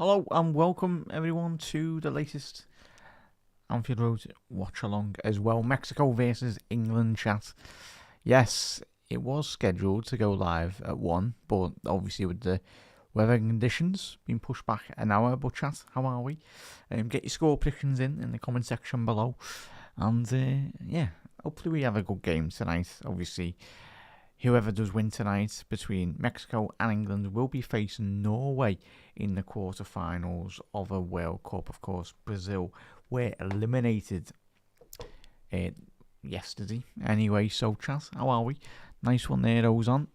Hello and welcome everyone to the latest Anfield Road watch along as well. Mexico versus England chat. Yes, it was scheduled to go live at 1, but obviously with the weather conditions being pushed back an hour. But chat, how are we? Get your score predictions in the comment section below. And hopefully we have a good game tonight. Obviously, whoever does win tonight between Mexico and England will be facing Norway in the quarterfinals of a World Cup. Of course, Brazil were eliminated yesterday. Anyway, so chat, how are we? Nice one there, Ozon.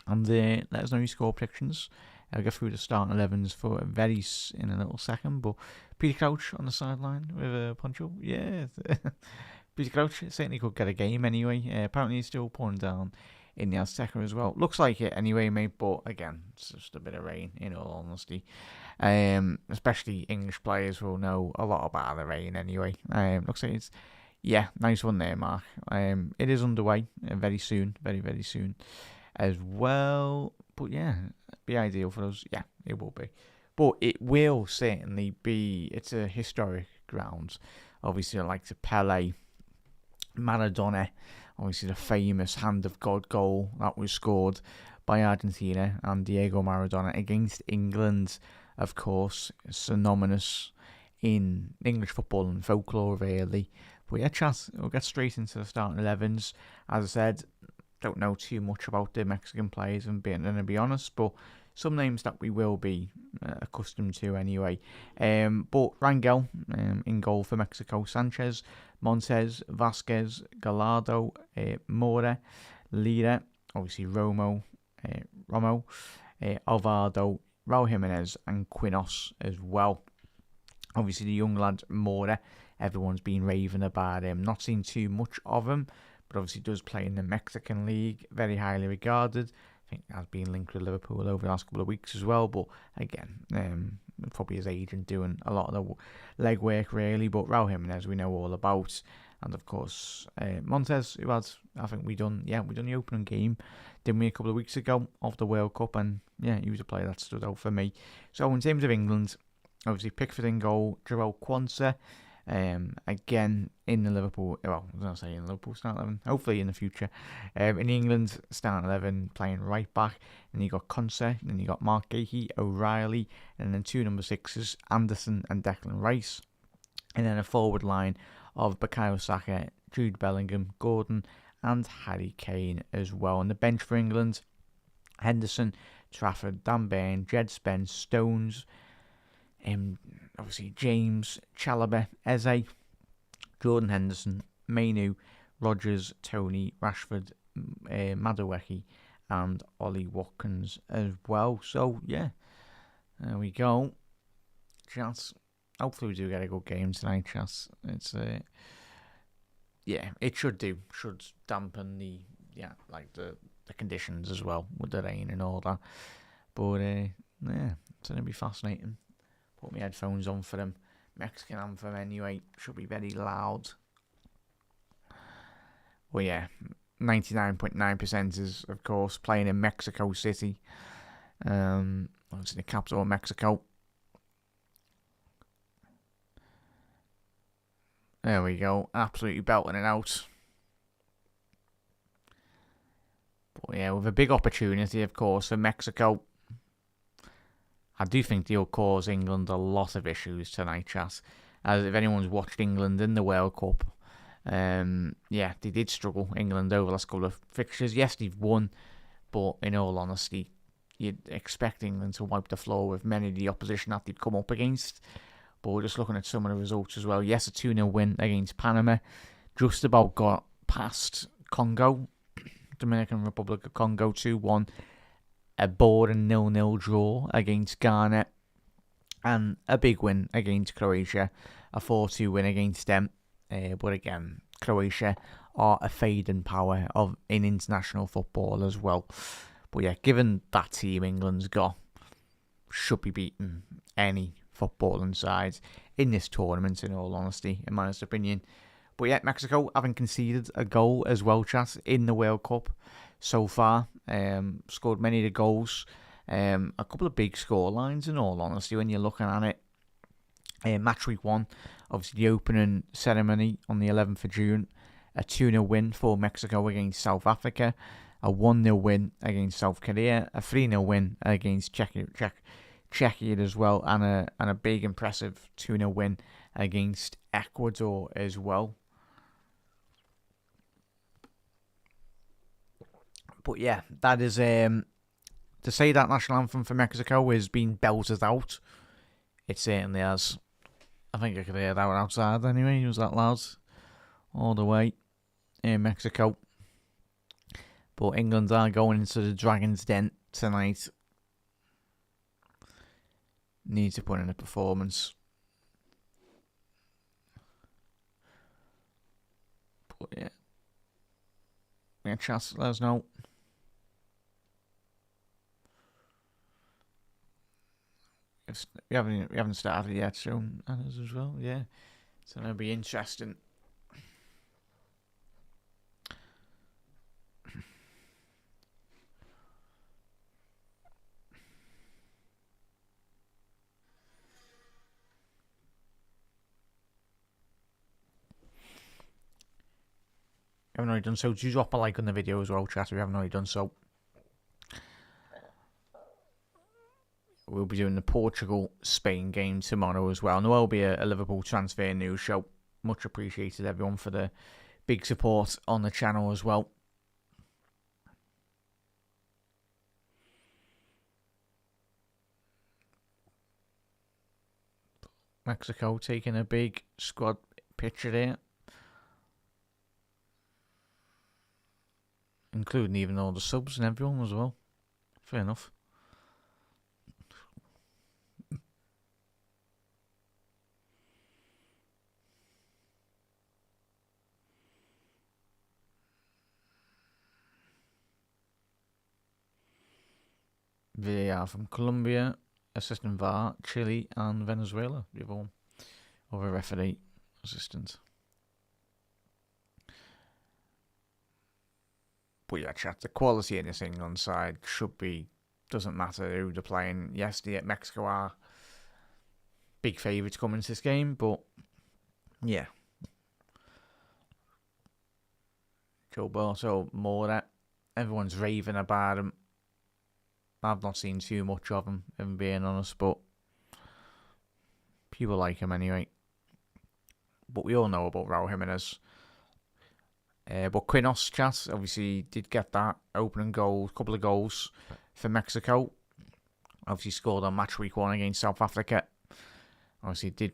And let us know your score predictions. I'll go through the starting 11s for in a little second. But Peter Crouch on the sideline with a poncho. Yeah. Peter Crouch certainly could get a game anyway. Apparently he's still pouring down in the Azteca as well. Looks like it anyway, mate. But again, it's just a bit of rain, in all honesty. Especially English players will know a lot about the rain anyway. Looks like it's, nice one there, Mark. It is underway very soon, very, very soon as well. But yeah, be ideal for us. Yeah, it will be. But it will certainly be, it's a historic ground. Obviously, I like to Pele, Maradona, obviously the famous hand of God goal that was scored by Argentina and Diego Maradona against England, of course, synonymous in English football and folklore, really. But yeah, chat, we'll get straight into the starting 11s. As I said, don't know too much about the Mexican players, and being to be honest, but some names that we will be accustomed to anyway. But Rangel in goal for Mexico, Sanchez, Montes, Vasquez, Gallardo, Mora, Lira, obviously Romo, Alvaro, Raul Jimenez and Quinos as well. Obviously the young lad Mora, everyone's been raving about him. Not seen too much of him, but obviously does play in the Mexican league, very highly regarded. I think has been linked with Liverpool over the last couple of weeks as well. But again, probably his agent doing a lot of the legwork really. But Raul Jimenez we know all about, and of course Montes, who had, I think we done the opening game, didn't we, a couple of weeks ago of the World Cup, and yeah, he was a player that stood out for me. So in terms of England, obviously Pickford in goal, Joel Quansah. Again in the Liverpool, well, I was going to say in the Liverpool starting 11, hopefully in the future. In England starting 11, playing right back, and you got Conser, then you got Mark Gahey, O'Reilly, and then two number 6s, Anderson and Declan Rice, and then a forward line of Bukayo Saka, Jude Bellingham, Gordon, and Harry Kane as well. On the bench for England, Henderson, Trafford, Dan Burn, Jed Spence, Stones, obviously James, Chalobah, Eze, Jordan Henderson, Mainu, Rodgers, Tony, Rashford, Madueke, and Ollie Watkins as well. So yeah, there we go. Chance. Hopefully we do get a good game tonight, Chance. It's it should do. Should dampen the conditions as well with the rain and all that. But it's gonna be fascinating. Put my headphones on for them. Mexican anthem anyway. Should be very loud. Well, yeah. 99.9% is, of course, playing in Mexico City. Obviously the capital of Mexico. There we go. Absolutely belting it out. But yeah, with a big opportunity, of course, for Mexico. I do think they'll cause England a lot of issues tonight, chat. As if anyone's watched England in the World Cup, they did struggle, England, over the last couple of fixtures. Yes, they've won, but in all honesty, you'd expect England to wipe the floor with many of the opposition that they've come up against. But we're just looking at some of the results as well. Yes, a 2-0 win against Panama. Just about got past Congo, Dominican Republic of Congo, 2-1. A boring 0-0 draw against Ghana, and a big win against Croatia, a 4-2 win against them. But again, Croatia are a fading power in international football as well. But yeah, given that team England's got, should be beating any footballing sides in this tournament, in all honesty, in my honest opinion. But yeah, Mexico haven't conceded a goal as well, chat, in the World Cup so far. Scored many of the goals. A couple of big score lines, in all honesty, when you're looking at it. Match week 1, obviously the opening ceremony on the 11th of June. A 2-0 win for Mexico against South Africa. A 1-0 win against South Korea. A 3-0 win against Czechia as well. And a big, impressive 2-0 win against Ecuador as well. But yeah, that is... to say that national anthem for Mexico is being belted out, it certainly has. I think I could hear that outside anyway. It was that loud all the way in Mexico. But England are going into the Dragon's Den tonight. Need to put in a performance. But yeah. Yeah, chat, let us know. We haven't started yet, so others as well, yeah. So it'll be interesting. Haven't already done so. Do drop a like on the video as well, chat, if you haven't already done so. We'll be doing the Portugal-Spain game tomorrow as well. And there will be a Liverpool transfer news show. Much appreciated, everyone, for the big support on the channel as well. Mexico taking a big squad picture there. Including even all the subs and everyone as well. Fair enough. VAR from Colombia, assistant VAR, Chile and Venezuela. The other one. Other referee, assistant. But yeah, chat, the quality in this England side should be, doesn't matter who they're playing. Yes, Mexico are big favourites coming into this game, but yeah. Joe Barto, Mora, everyone's raving about him. I've not seen too much of him, if I'm being honest, but people like him anyway. But we all know about Raul Jimenez. But Quinos, chat, obviously did get that opening goal, couple of goals for Mexico. Obviously scored on match week 1 against South Africa. Obviously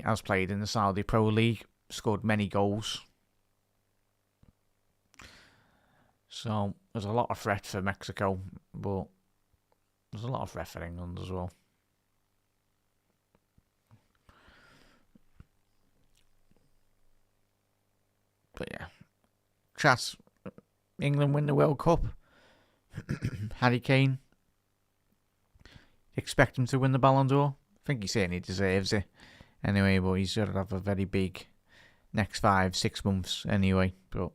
has played in the Saudi Pro League, scored many goals. So there's a lot of threat for Mexico, but there's a lot of threat for England as well. But yeah. Chat, England win the World Cup. Harry Kane. Expect him to win the Ballon d'Or? I think he certainly deserves it. Anyway, but he's got to have a very big next 5-6 months anyway. But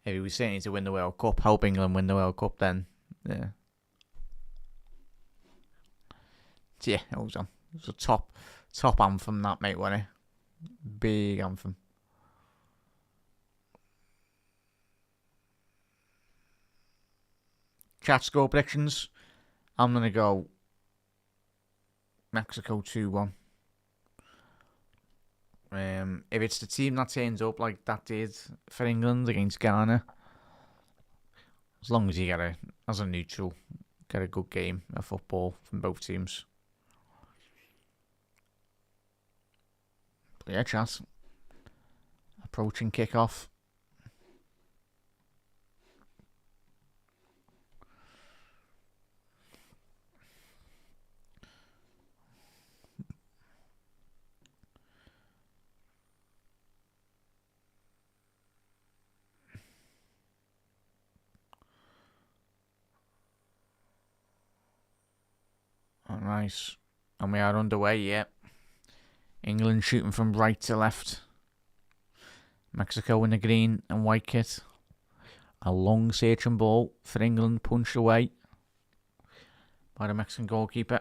if he was certainly to win the World Cup, help England win the World Cup, then yeah. Yeah, it was a top anthem, that, mate, wasn't it? Big anthem. Chat score predictions. I'm going to go Mexico 2-1. If it's the team that turns up like that did for England against Ghana, as long as you get as a neutral, get a good game of football from both teams. But yeah, chat. Approaching kick-off. Nice. And we are underway, yeah. England shooting from right to left. Mexico in the green and white kit. A long searching ball for England, punched away. by the Mexican goalkeeper.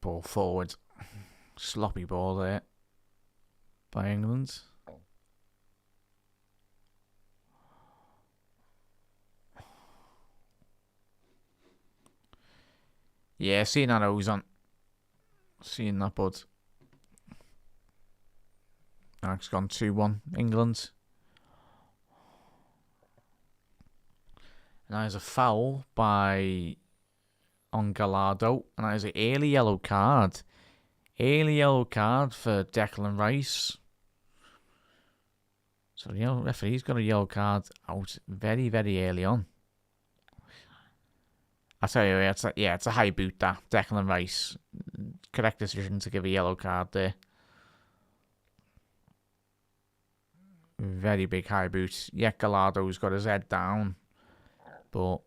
Ball forward. Sloppy ball there by England. Yeah, seeing that Ozon. Seeing that, bud. Now it's gone 2-1 England. And that is a foul by Gallardo. And that is an early yellow card. Early yellow card for Declan Rice. So the referee's got a yellow card out very, very early on. I tell you, it's a high boot, that. Declan Rice. Correct decision to give a yellow card there. Very big high boot. Yeah, Gallardo's got his head down. But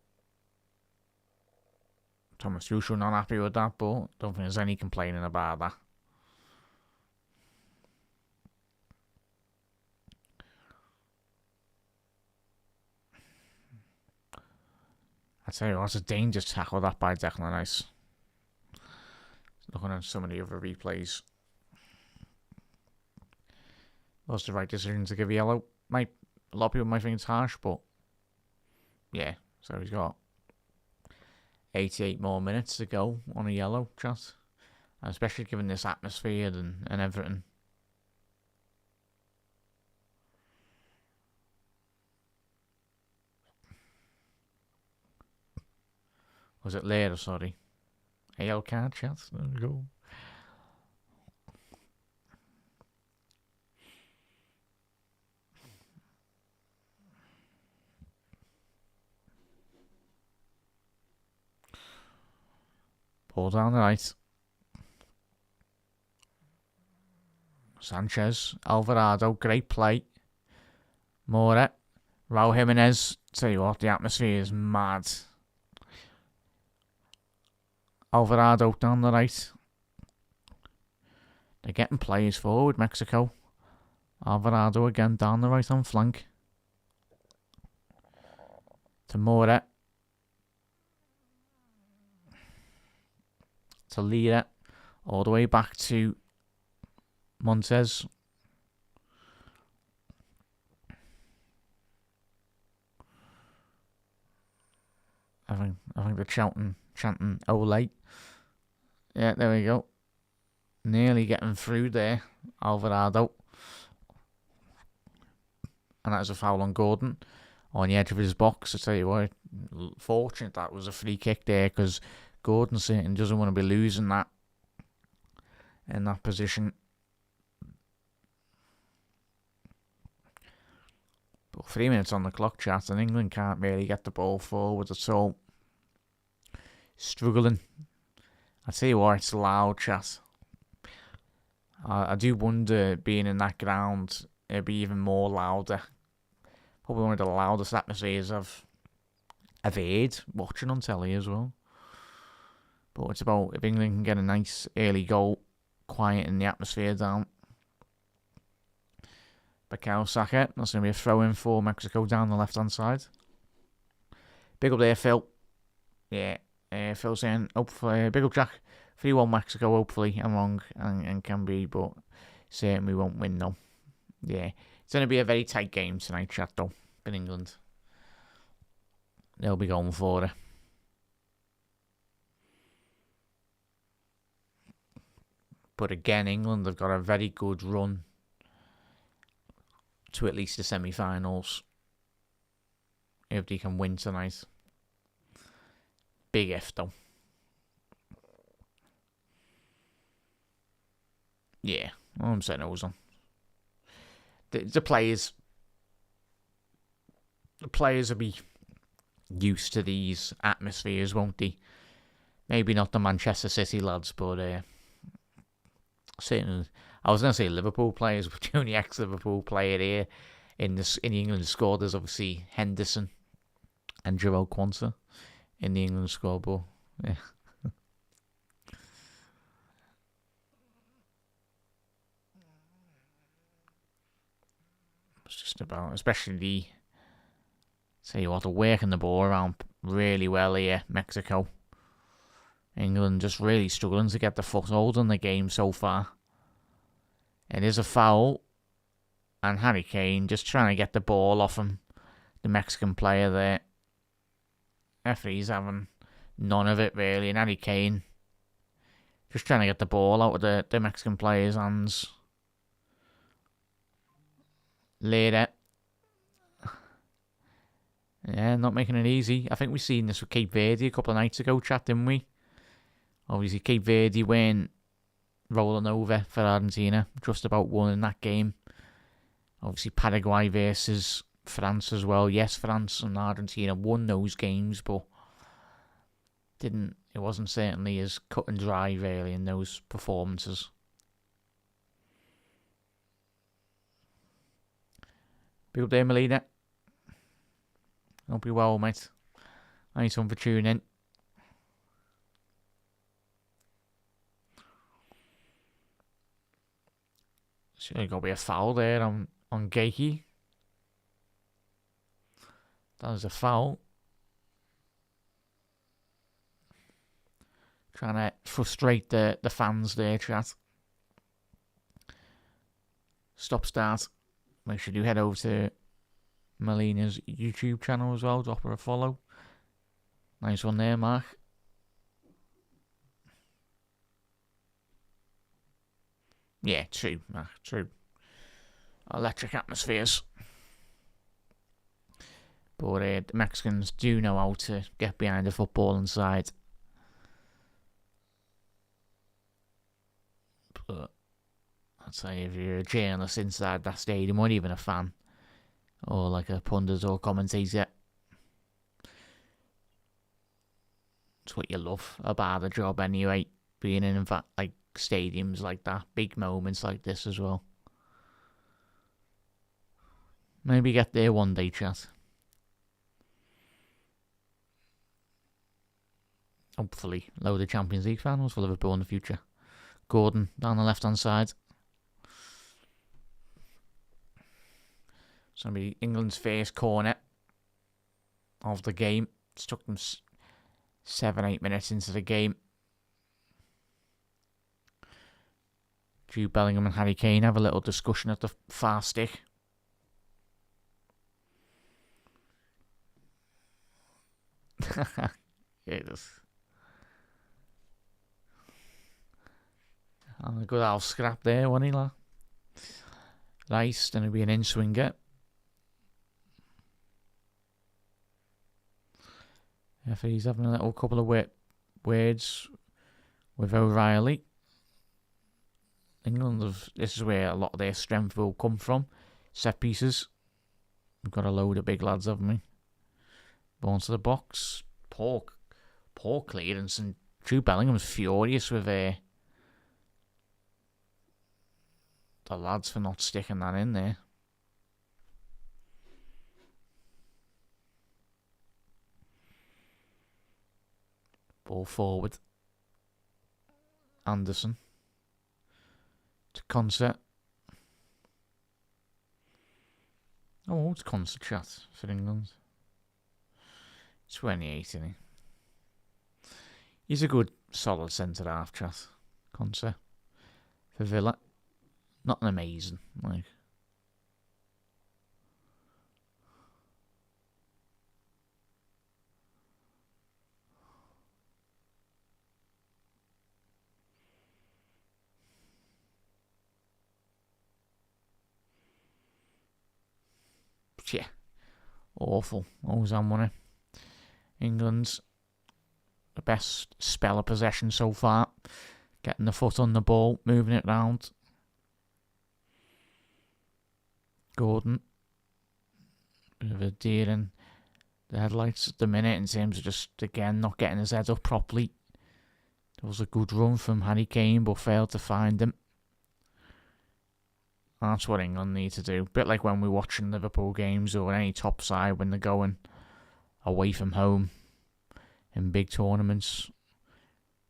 Thomas Tuchel not happy with that, but don't think there's any complaining about that. I tell you, that's a dangerous tackle that by Declan Rice. Looking at some of the other replays. Was the right decision to give yellow. A lot of people might think it's harsh, but yeah. So he's got 88 more minutes to go on a yellow, chat. And especially given this atmosphere and everything. Was it later, sorry? A yellow card, chat. There we go. Ball down the right. Sanchez, Alvarado, great play. Mora, Raul Jimenez. Tell you what, the atmosphere is mad. Alvarado down the right. They're getting players forward, Mexico. Alvarado again down the right hand flank. To Mora. To Lira. All the way back to Montez. I think they're chanting Ole. Yeah, there we go. Nearly getting through there, Alvarado. And that was a foul on Gordon on the edge of his box. I tell you what, fortunate that was a free kick there, because Gordon certainly doesn't want to be losing that in that position. But 3 minutes on the clock, chat, and England can't really get the ball forward at all. Struggling. I tell you what, it's loud, chat. I do wonder, being in that ground, it'd be even more louder. Probably one of the loudest atmospheres I've heard watching on telly as well. But it's about if England can get a nice early goal, quieting the atmosphere down. Bukayo Saka, that's going to be a throw-in for Mexico down the left-hand side. Big up there, Phil. Yeah, Phil saying, hopefully, big up Jack. 3-1 Mexico, hopefully. I'm wrong and can be, but certainly we won't win, though. Yeah, it's going to be a very tight game tonight, chat, though, in England. They'll be going for it. But again, England have got a very good run to at least the semi-finals if they can win tonight. Big if, though. Yeah, I'm saying Ozon. The players will be used to these atmospheres, won't they? Maybe not the Manchester City lads, but certainly, I was going to say Liverpool players, but the only ex-Liverpool player here in the England squad is obviously Henderson and Joel Quansah in the England squad, but yeah. just about. Especially they're working the ball around really well here, Mexico. England just really struggling to get the foothold in the game so far. It is a foul, and Harry Kane just trying to get the ball off him, the Mexican player there. Referee's having none of it really, and Harry Kane just trying to get the ball out of the Mexican player's hands. Later. Yeah, not making it easy. I think we seen this with Cape Verde a couple of nights ago, chat, didn't we? Obviously, Cape Verde weren't rolling over for Argentina. Just about won in that game. Obviously, Paraguay versus France as well. Yes, France and Argentina won those games, but it wasn't certainly as cut and dry, really, in those performances. Big up there, Melina. Hope you're well, mate. Thanks for tuning in. Surely got to be a foul there on Geiki. That was a foul. Trying to frustrate the fans there, chat. Stop start. Make sure you head over to Melina's YouTube channel as well. Drop her a follow. Nice one there, Mark. Yeah, true, Mark, true. Electric atmospheres. But the Mexicans do know how to get behind the footballing side. But I'd say if you're a journalist inside that stadium, or even a fan, or like a pundit or commentator, it's what you love about the job anyway. Being in fact, like stadiums like that, big moments like this as well. Maybe get there one day, chat. Hopefully, load of Champions League finals for Liverpool in the future. Gordon down the left-hand side. It's going to be England's first corner of the game. It took them 7-8 minutes into the game. Jude Bellingham and Harry Kane have a little discussion at the far stick. It is. And a good half scrap there, wasn't he, lad? Rice, going to be an in-swinger. If he's having a little couple of words with O'Reilly. England, this is where a lot of their strength will come from. Set pieces. We've got a load of big lads, haven't we? Born to the box. Poor clearance. And Jude Bellingham's furious with the lads for not sticking that in there. Ball forward. Anderson. To Concert. Oh, it's Concert, chat, for England. 28, isn't he? He's a good, solid centre-half, chat. Concert. For Villa. Not an amazing, like. But yeah, awful. Always on money. England's the best spell of possession so far. Getting the foot on the ball, moving it round. Gordon. Bit of a deer in the headlights at the minute in terms of just, again, not getting his head up properly. There was a good run from Harry Kane, but failed to find him. That's what England need to do. A bit like when we're watching Liverpool games or any top side when they're going away from home in big tournaments.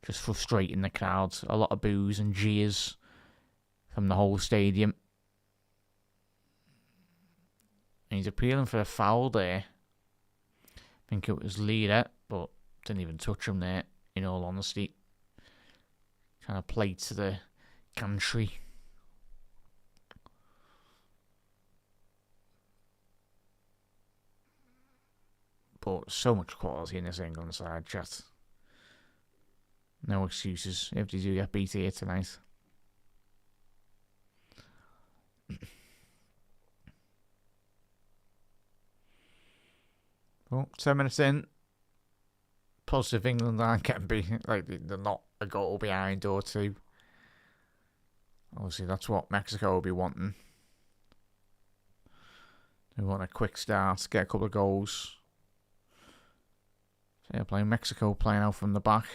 Just frustrating the crowds. A lot of boos and jeers from the whole stadium. And he's appealing for a foul there. I think it was Leader, but didn't even touch him there, in all honesty. Kind of played to the gantry. But so much quality in this England side, chat. No excuses if they do get beat here tonight. Well, 10 minutes in. Positive England aren't getting beat. Like, they're not a goal behind or two. Obviously, that's what Mexico will be wanting. They want a quick start, get a couple of goals. So they're playing Mexico, playing out from the back.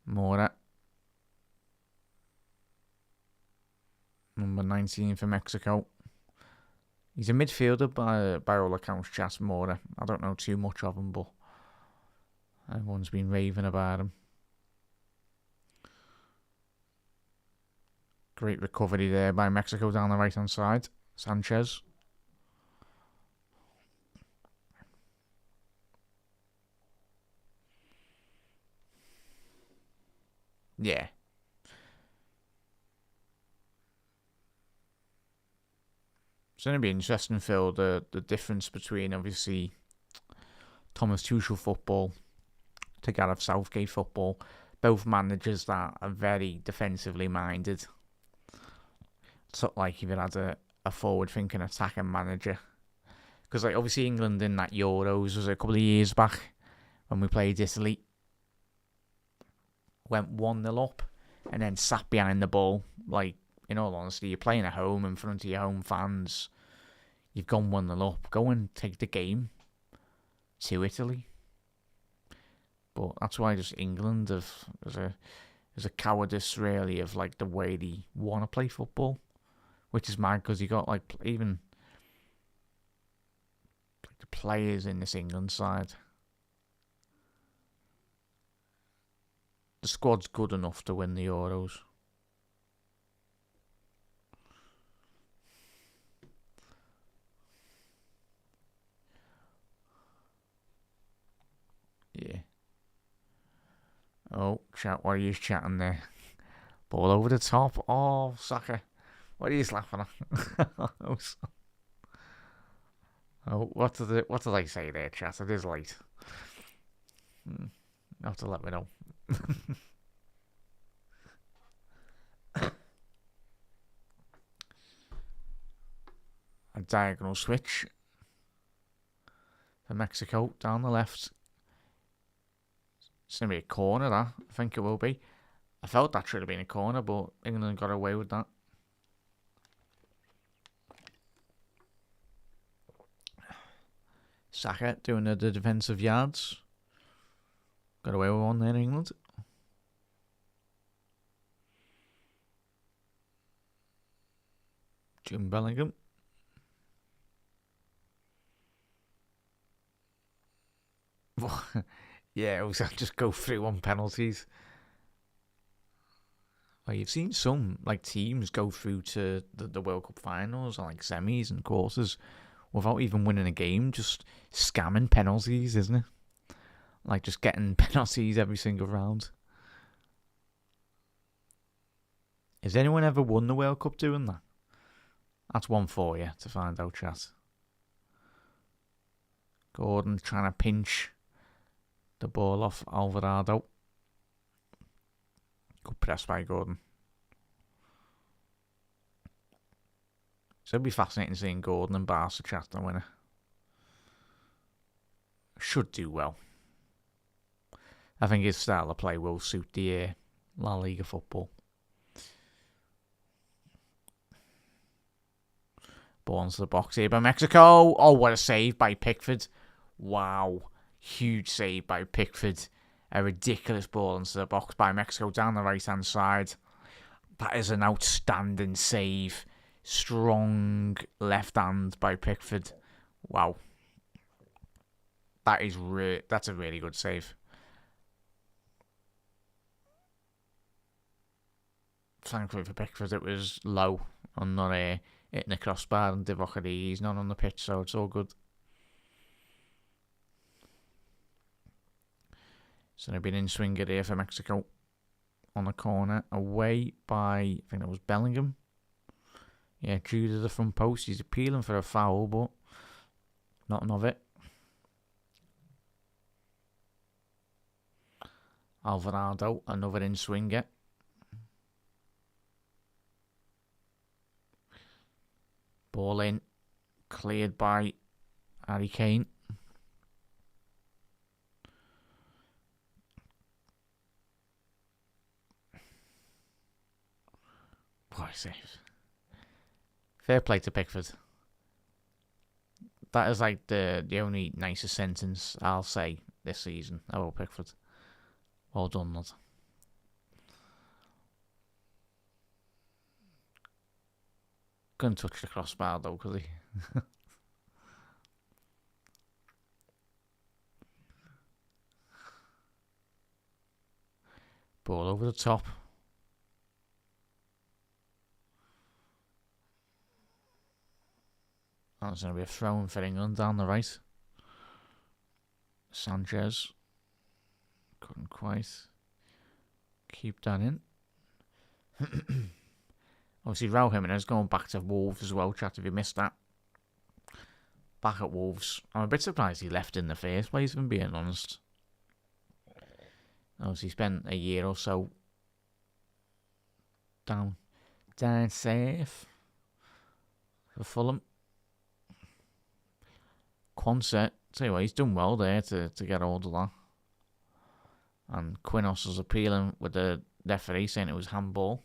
Mora. Number 19 for Mexico. He's a midfielder by all accounts, Jas Mora. I don't know too much of him, but everyone's been raving about him. Great recovery there by Mexico down the right-hand side. Sanchez. Yeah. It's going to be interesting, Phil, the difference between, obviously, Thomas Tuchel football to Gareth Southgate football. Both managers that are very defensively minded. It's not like if you had a forward-thinking attacking manager. Because, like, obviously England in that Euros was a couple of years back when we played Italy. Went 1-0 up and then sat behind the ball. Like, in all honesty, you're playing at home in front of your home fans. You've gone 1-0 up. Go and take the game to Italy. But that's why just England there's a cowardice really of like the way they want to play football, which is mad because you got like even like the players in this England side. The squad's good enough to win the Euros. Yeah. Oh, chat, what are you chatting there? Ball over the top. Oh, Saka. What are you laughing at? Oh, what did I say there, chat? It is late. You have to let me know. A diagonal switch for Mexico down the left. It's going to be a corner, that. I think it will be. I felt that should have been a corner, but England got away with that. Saka doing the defensive yards. Got away with one there in England. Jim Bellingham. Yeah, it was just go through on penalties. Well, you've seen some like teams go through to the World Cup finals or like semis and quarters without even winning a game, just scamming penalties, isn't it? Like just getting penalties every single round. Has anyone ever won the World Cup doing that? That's one for you to find out, chat. Gordon trying to pinch the ball off Alvarado. Good press by Gordon. So it'll be fascinating seeing Gordon and Barca chat the winner. Should do well. I think his style of play will suit the La Liga football. Ball into the box here by Mexico. Oh, what a save by Pickford. Wow. Huge save by Pickford. A ridiculous ball into the box by Mexico down the right-hand side. That is an outstanding save. Strong left hand by Pickford. Wow. That's a really good save. thankfully for Pickford, it was low and not hitting the crossbar, and Divock, he's not on the pitch, so it's all good. So they've been in swinger here for Mexico on the corner, away by, I think that was Bellingham. Yeah, due to the front post. He's appealing for a foul, but nothing of it. Alvarado, another in swinger. Ball in, cleared by Harry Kane. Boy, saves. Fair play to Pickford. That is like the only nicest sentence I'll say this season about Pickford. Well done, lad. Couldn't touch the crossbar though, could he? Ball over the top. That's going to be a throw-in for England down the right. Sanchez couldn't quite keep that in. Obviously, Raul Jimenez going back to Wolves as well, chat, if you missed that. Back at Wolves. I'm a bit surprised he left in the first place, if I'm being honest. Obviously, spent a year or so down south for Fulham. Quonset, tell you what, he's done well there to get hold of that. And Quinos was appealing with the referee saying it was handball.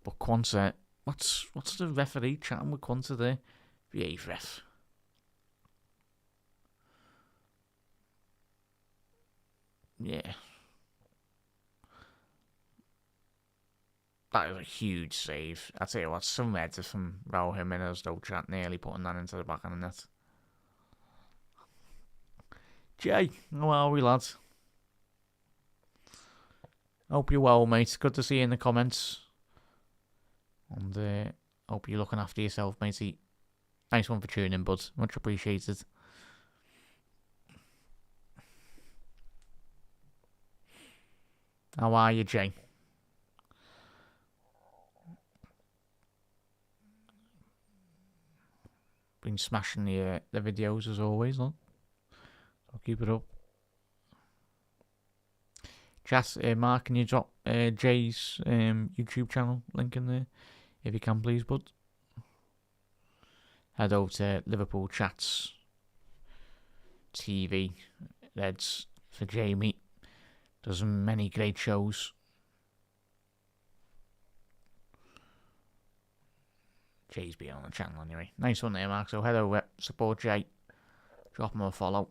But Quonset, what's the referee chatting with Quonset there? Behave, ref. Yeah. That is a huge save. I tell you what, some headers from Raul Jimenez, though, chat, nearly putting that into the back of the net. Jay, how are we, lads? Hope you're well, mate. Good to see you in the comments. And hope you're looking after yourself, matey. Nice one for tuning in, bud. Much appreciated. How are you, Jay? Been smashing the videos as always, lad. So keep it up. Chat, Mark, can you drop Jay's YouTube channel link in there? If you can, please, bud. Head over to Liverpool Chats TV. That's for Jamie. Does many great shows. Jay's been on the channel anyway. Nice one there, Mark. So head over, support Jay. Drop him a follow.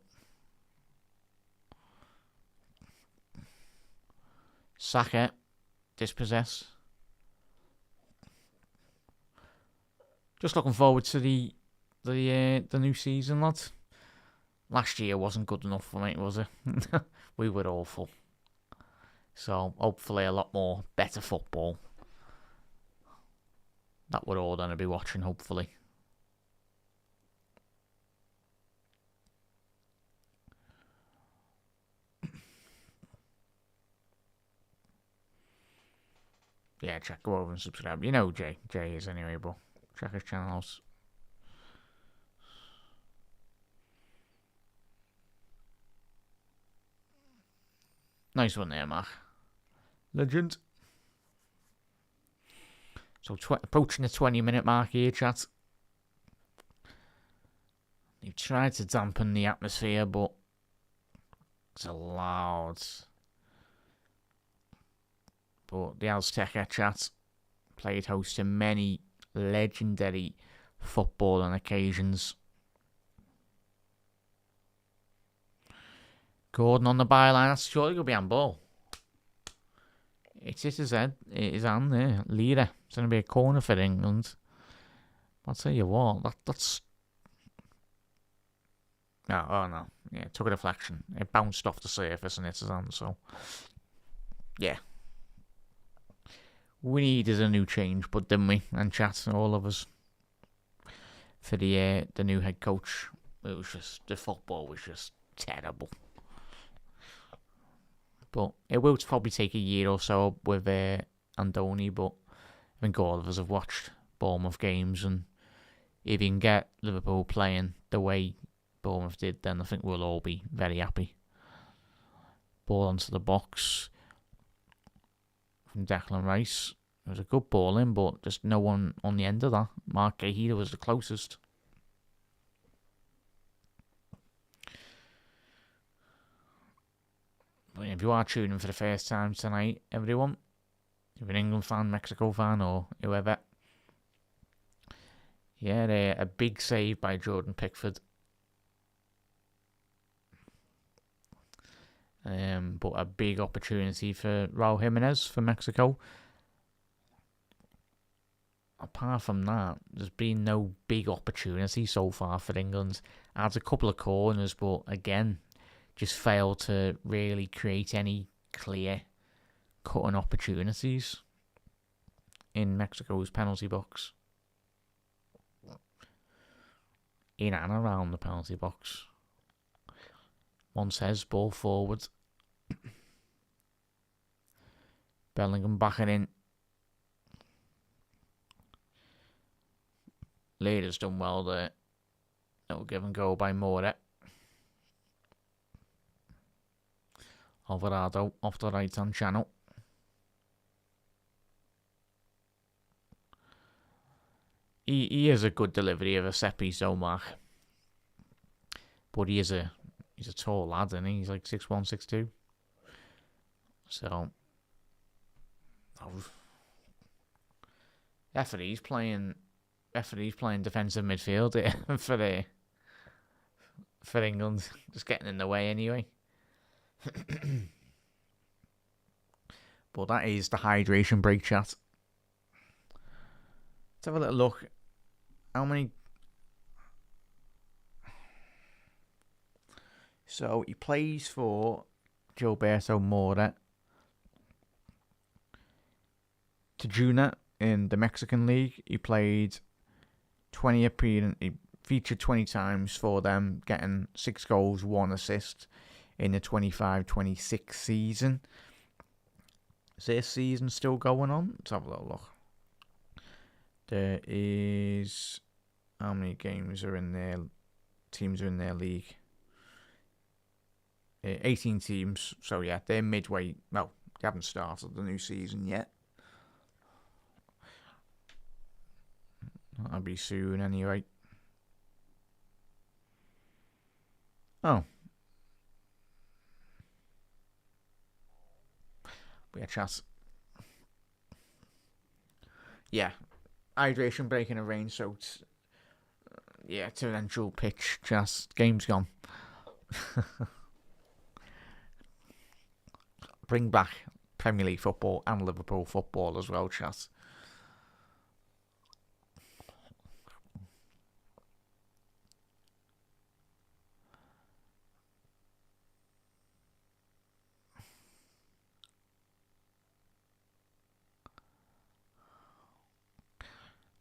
Saka, dispossess. Just looking forward to the new season, lads. Last year wasn't good enough for me, was it? We were awful. So hopefully a lot more better football. That we're all going to be watching, hopefully. Yeah, check, go over and subscribe. You know Jay is anyway, but check his channels. Nice one there, Mark. Legend. So approaching the 20-minute mark here, chat. You've tried to dampen the atmosphere, but it's loud. But the Azteca, chat, played host to many legendary footballing occasions. Gordon on the byline, that's surely going to be handball. It's his head, it is on there. Lira, it's going to be a corner for England. I'll tell you what, that's... Oh no, yeah, it took a deflection. It bounced off the surface and hit his hand, so... Yeah. we needed a new change, but didn't we? And chat, all of us, for the new head coach. It was just, the football was just terrible. But it will probably take a year or so with Andoni, but I think all of us have watched Bournemouth games, and if you can get Liverpool playing the way Bournemouth did, then I think we'll all be very happy. Ball onto the box from Declan Rice. It was a good ball in, but just no one on the end of that. Mark Gahida was the closest. But if you are tuning for the first time tonight, everyone, if you're an England fan, Mexico fan, or whoever, yeah, a big save by Jordan Pickford. But a big opportunity for Raul Jimenez for Mexico. Apart from that, there's been no big opportunity so far for England. Adds a couple of corners, but again, just failed to really create any clear cutting opportunities in Mexico's penalty box. In and around the penalty box. Montez, ball forward. Bellingham backing in. Leader's done well there. It'll give and go by Moret. Alvarado off the right hand channel. He is a good delivery of a set piece though, Mark. But he's a tall lad, isn't he? He's like 6'1", 6'2". So referee's playing defensive midfield for England. Just getting in the way anyway. But that is the hydration break, chat. Let's have a little look. How many? So he plays for Gilberto Mora Tejuna in the Mexican League. He played 20 appearances. He featured 20 times for them, getting 6 goals, 1 assist in the 25-26 season. Is this season still going on? Let's have a little look. There is... How many games are in their... Teams are in their league? 18 teams. So yeah, they're midway... Well, they haven't started the new season yet. That'll be soon anyway. Oh. We had chat. Yeah. Hydration break in a rain soaked. Yeah, torrential pitch. Just game's gone. Bring back Premier League football and Liverpool football as well, chat.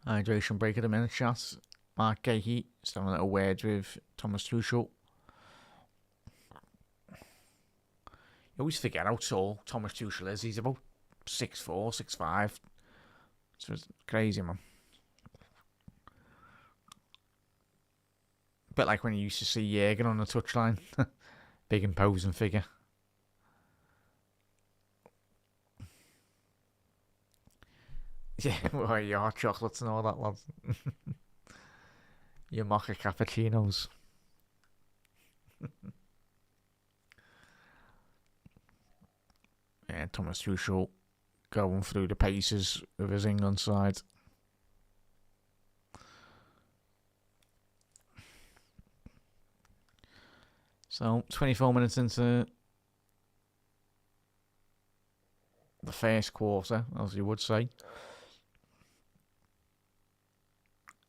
Hydration break at the minute, chat. Mark Gahey is having a little word with Thomas Tuchel. You always forget how tall Thomas Tuchel is. He's about 6'4", 6'5". So it's crazy, man. A bit like when you used to see Jürgen on the touchline. Big imposing figure. Yeah, well, your hot chocolates and all that, lads. Your mocha cappuccinos. Yeah, Thomas Tuchel going through the paces of his England side. So, 24 minutes into the first quarter, as you would say.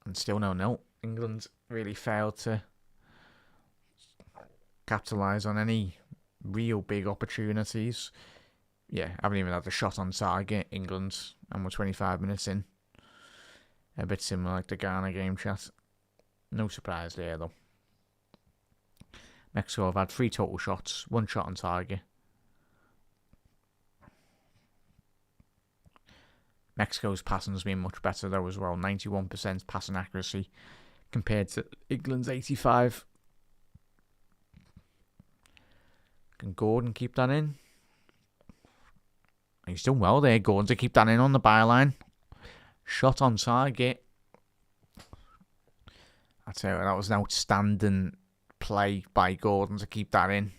And still no nil. England really failed to capitalise on any real big opportunities. Yeah, I haven't even had a shot on target, England, and we're 25 minutes in. A bit similar like the Ghana game, chat. No surprise there, though. Mexico have had 3 total shots, 1 shot on target. Mexico's passing has been much better, though, as well. 91% passing accuracy compared to England's 85%. Can Gordon keep that in? He's done well there, Gordon, to keep that in on the byline. Shot on target. I tell you, that was an outstanding play by Gordon to keep that in.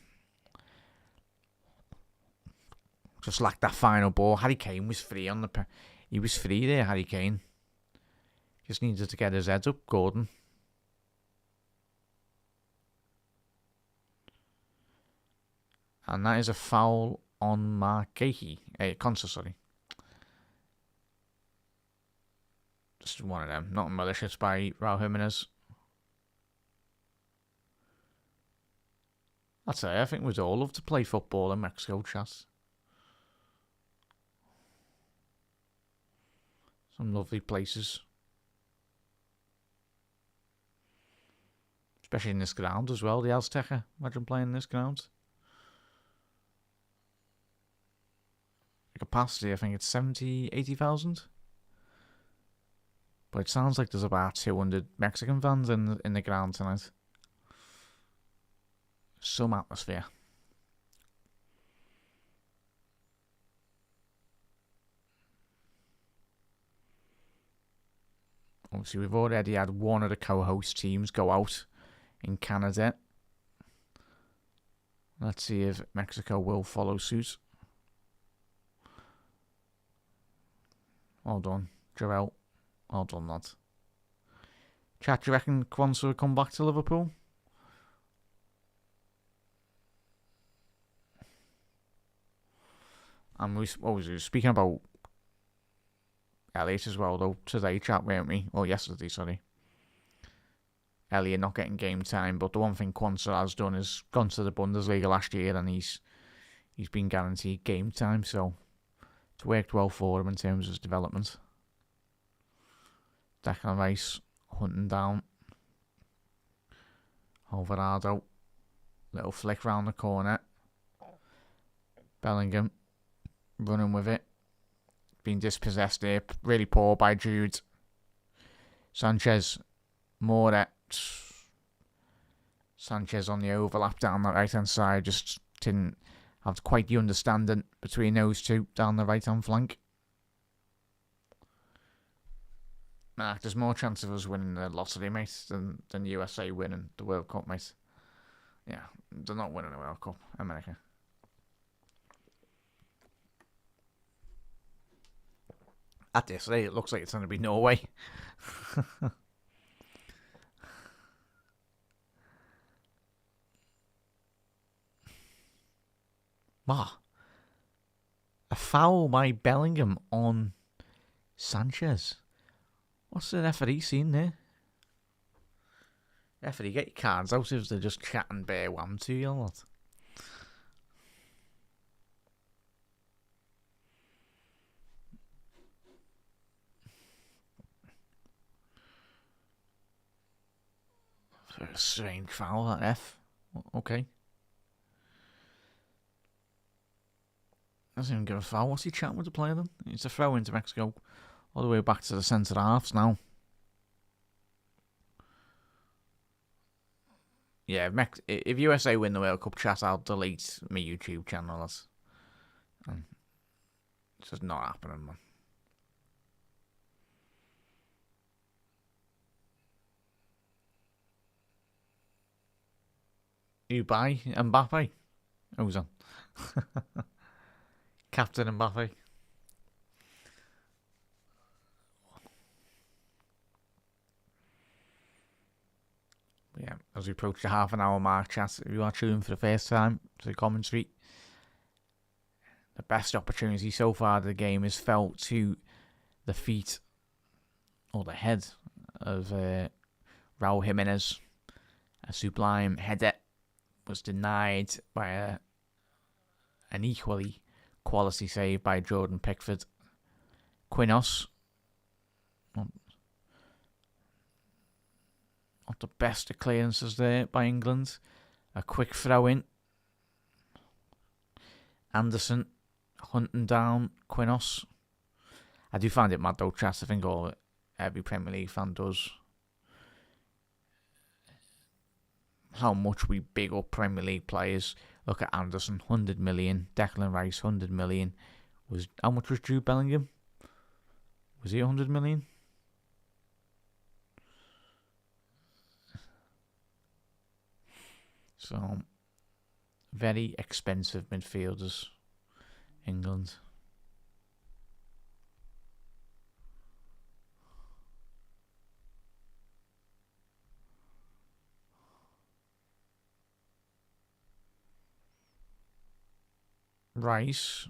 Just like that final ball. Harry Kane was free on the... He was free there, Harry Kane. Just needed to get his head up, Gordon. And that is a foul on Marquehi. Consa, sorry. Just one of them. Not malicious by Raul Jimenez. I'd say I think we'd all love to play football in Mexico, chat. Some lovely places. Especially in this ground as well, the Azteca. Imagine playing in this ground. The capacity, I think it's 70, 80,000. But it sounds like there's about 200 Mexican fans in the ground tonight. Some atmosphere. Obviously, we've already had one of the co-host teams go out in Canada. Let's see if Mexico will follow suit. Well done, Joel. Well done, lad. Chat, do you reckon Quansah will come back to Liverpool? And we were speaking about Elliot as well, though, today, chat, weren't we? Well, yesterday, sorry. Elliot not getting game time, but the one thing Quansah has done is gone to the Bundesliga last year, and he's been guaranteed game time, so it's worked well for him in terms of his development. Declan Rice hunting down Alvarado. Little flick round the corner. Bellingham running with it. Being dispossessed there. Really poor by Jude. Sanchez. More Sanchez on the overlap down the right hand side. Just didn't have quite the understanding between those two down the right hand flank. Nah, there's more chance of us winning the lottery, mate, than USA winning the World Cup, mate. Yeah, they're not winning the World Cup, America. At this rate, it looks like it's going to be Norway. A foul by Bellingham on Sanchez. What's the referee seen there? Referee, get your cards out if they're just chatting bare wham to you or what? A strange foul, that F. Okay. Doesn't even give a foul. What's he chatting with the player then? It's a throw into Mexico. All the way back to the centre halves now. Yeah, if USA win the World Cup, chat, I'll delete my YouTube channel. It's just not happening, man. You buy Mbappe? Who's on? Captain Mbappe. Yeah, as we approach the half an hour mark, chat, if you are tuning for the first time to the commentary, the best opportunity so far of the game is felt to the feet or the head of Raul Jimenez. A sublime header was denied by an equally Quality save by Jordan Pickford. Quinos. Not the best of clearances there by England. A quick throw in. Anderson hunting down Quinos. I do find it mad though, chat. I think every Premier League fan does. How much we big up Premier League players. Look at Anderson, 100 million. Declan Rice, 100 million. How much was Jude Bellingham? Was he 100 million? So, very expensive midfielders, England. Rice,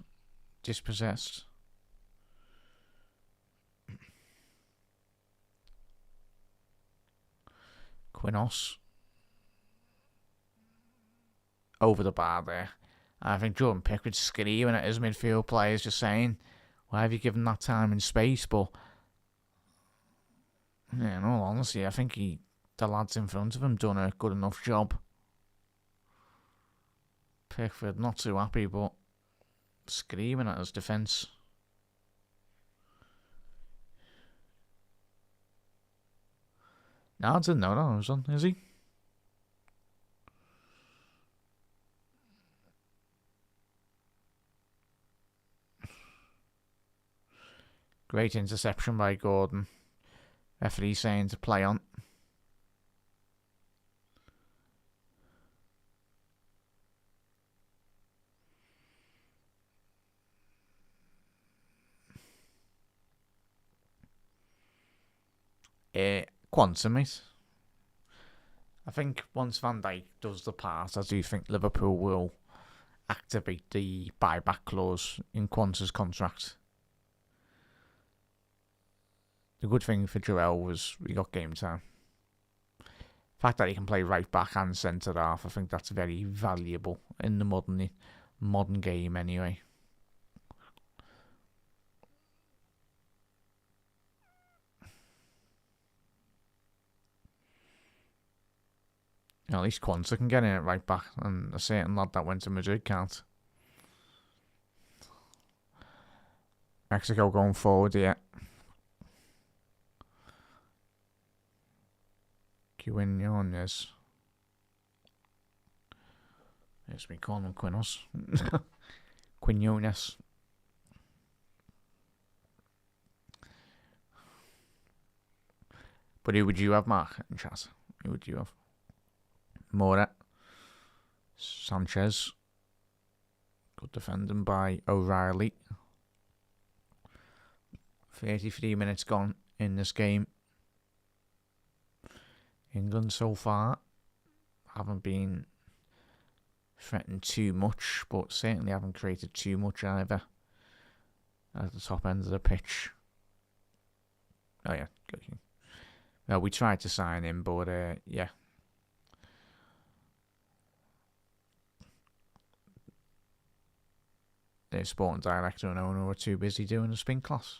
dispossessed. Quinos. Over the bar there. I think Jordan Pickford's screaming at his midfield players, just saying, why have you given that time and space? But, yeah, in all honesty, I think the lads in front of him done a good enough job. Pickford not too happy, but screaming at his defence. No, I didn't know that was on, is he? Great interception by Gordon. Referee saying to play on. Quantum, mate. I think once Van Dijk does the part, I do think Liverpool will activate the buyback clause in Quanta's contract. The good thing for Joel was we got game time. The fact that he can play right back and centre half, I think that's very valuable in the modern game anyway. At least Quanta can get in at right back, and a certain lad that went to Madrid can't. Mexico going forward here. Quinones. Yes, we call him Quinos. Quinones. But who would you have, Mark, in chat? Who would you have? Mora. Sanchez. Good defending by O'Reilly. 33 minutes gone in this game. England so far haven't been threatened too much, but certainly haven't created too much either at the top end of the pitch. Oh yeah, good. Well, we tried to sign him, but yeah. The sporting director and owner were too busy doing a spin class.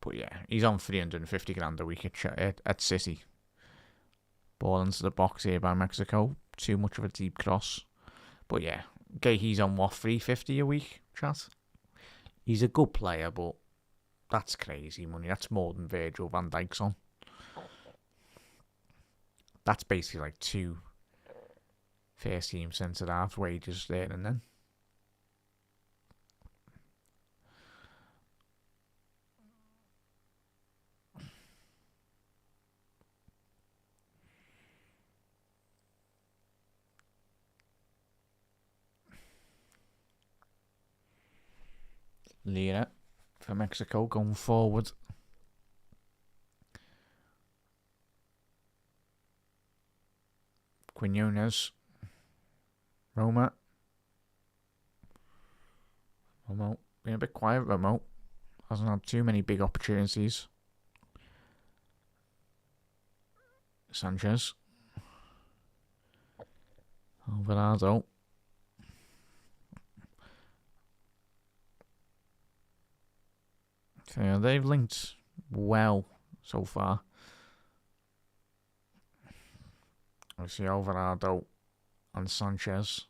But yeah, he's on 350 grand a week at City. Ball into the box here by Mexico. Too much of a deep cross. But yeah, he's on what, 350 a week, chat? He's a good player, but that's crazy money. That's more than Virgil van Dijk's on. That's basically like 2 first team centre half wages there and then. Lira for Mexico going forward. Quinones. Roma. Being a bit quiet, Roma. Hasn't had too many big opportunities. Sanchez. Alvarado. So yeah, they've linked well so far. I see Alvarado and Sanchez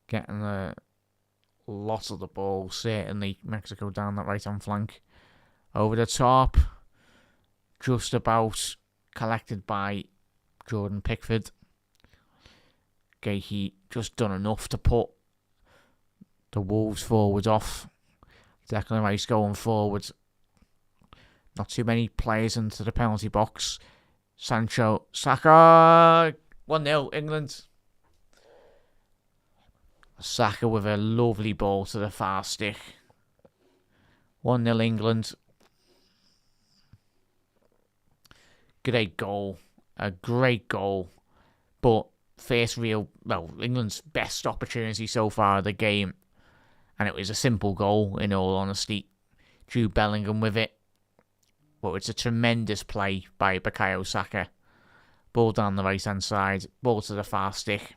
getting a lot of the ball. Certainly Mexico down that right-hand flank. Over the top. Just about collected by Jordan Pickford. Gahey just done enough to put the Wolves forward off. Declan Rice going forward. Not too many players into the penalty box. Sancho, Saka, 1-0 England. Saka with a lovely ball to the far stick. 1-0 England. Great goal. A great goal. But first England's best opportunity so far of the game. And it was a simple goal, in all honesty. Jude Bellingham with it. But it's a tremendous play by Bukayo Saka. Ball down the right-hand side. Ball to the far stick.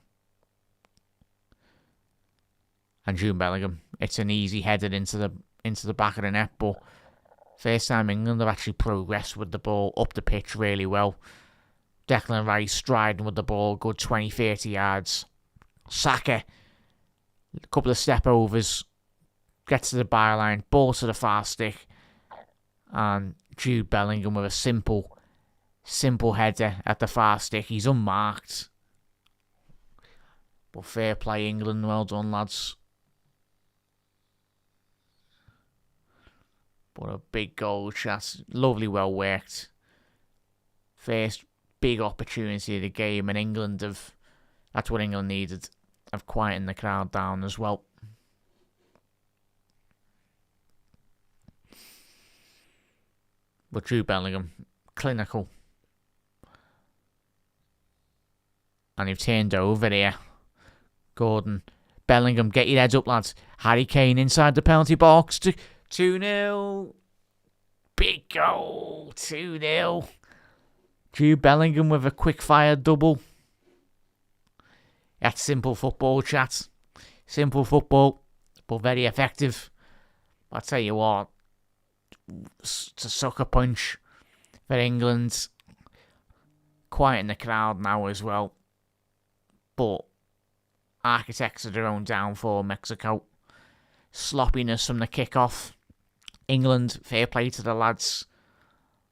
And Jude Bellingham. It's an easy header into the back of the net. But first time England have actually progressed with the ball up the pitch really well. Declan Rice striding with the ball. Good 20-30 yards. Saka. A couple of step overs. Gets to the byline. Ball to the far stick. And Jude Bellingham with a simple header at the far stick. He's unmarked. But fair play, England. Well done, lads. But a big goal, chat. Lovely, well worked. First big opportunity of the game, and England that's what England needed. Have quietened the crowd down as well. But Jude Bellingham, clinical. And he've turned over here. Gordon, Bellingham, get your heads up, lads. Harry Kane inside the penalty box. 2-0. Big goal. 2-0. Jude Bellingham with a quick-fire double. That's simple football, chat. Simple football, but very effective. I'll tell you what. It's a sucker punch for England. Quieting the crowd now as well. But architects of their own downfall, Mexico. Sloppiness from the kickoff. England, fair play to the lads.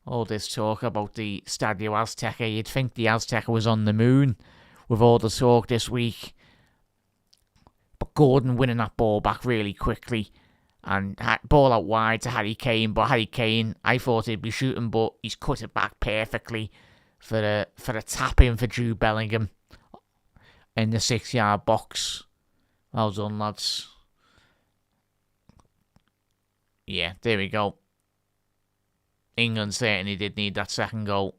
All this talk about the Stadio Azteca. You'd think the Azteca was on the moon with all the talk this week. But Gordon winning that ball back really quickly. And ball out wide to Harry Kane. But Harry Kane, I thought he'd be shooting, but he's cut it back perfectly for a tap in for Jude Bellingham in the 6-yard box. Well done, lads. Yeah, there we go. England certainly did need that second goal.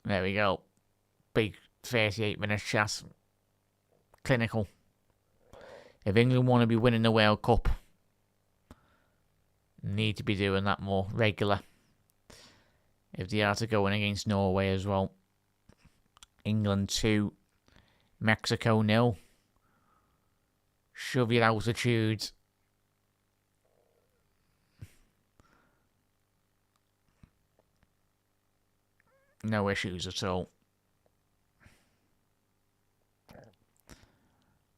There we go. Big 38 minutes chat. Clinical. If England want to be winning the World Cup, need to be doing that more regular. If they are to go in against Norway as well. England 2, Mexico 0. Shove your altitude. No issues at all.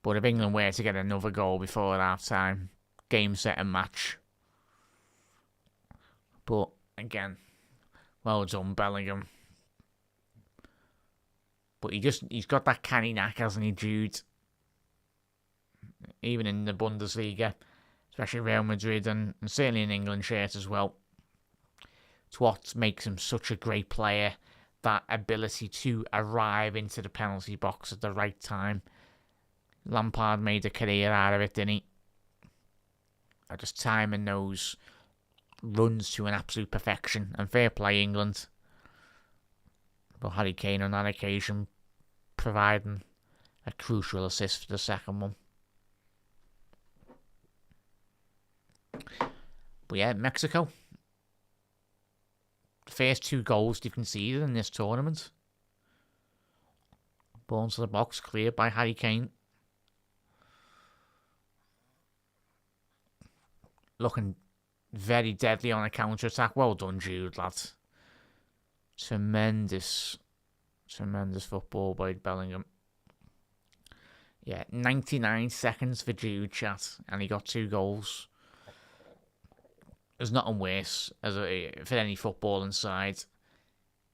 But if England were to get another goal before half-time, game, set and match. But, again, well done, Bellingham. But he's got that canny knack, hasn't he, Jude? Even in the Bundesliga, especially Real Madrid and certainly in England shirt as well. It's what makes him such a great player. That ability to arrive into the penalty box at the right time. Lampard made a career out of it, didn't he? Just timing those runs to an absolute perfection. And fair play, England. But Harry Kane on that occasion providing a crucial assist for the second one. But yeah, Mexico. The first 2 goals they've conceded in this tournament. Ball into the box, cleared by Harry Kane. looking very deadly on a counter-attack. Well done, Jude, lads. Tremendous football by Bellingham. Yeah, 99 seconds for Jude, chat, and he got 2 goals. There's nothing worse for any footballing side.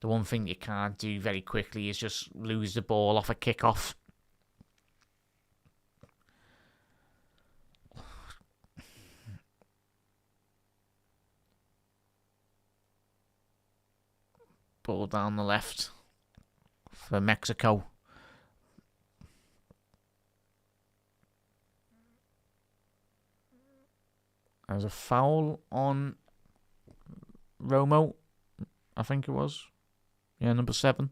The one thing you can't do very quickly is just lose the ball off a kick-off. Ball down the left for Mexico. There's a foul on Romo, I think it was. Yeah, number 7.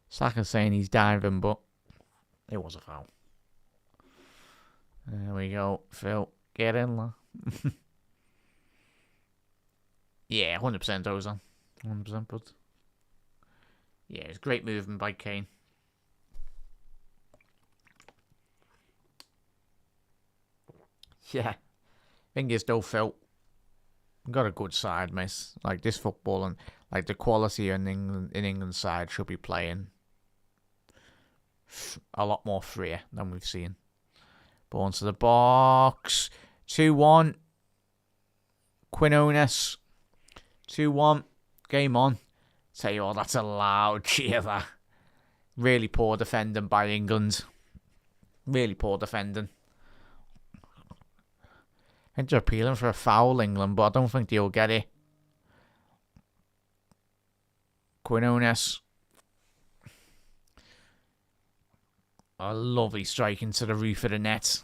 Saka's saying he's diving, but it was a foul. There we go. Phil, get in there. Yeah, 100% Ozan. 100%, but yeah, it's great movement by Kane. Yeah. Thing is though, Phil, got a good side, miss. Like this football and like the quality in England's side should be playing a lot more freer than we've seen. Ball into the box. 2-1. Quinones. 2-1. Game on. Tell you what, that's a loud cheer there. Really poor defending by England. Really poor defending. I think they're appealing for a foul, England, but I don't think they'll get it. Quinones. A lovely strike into the roof of the net.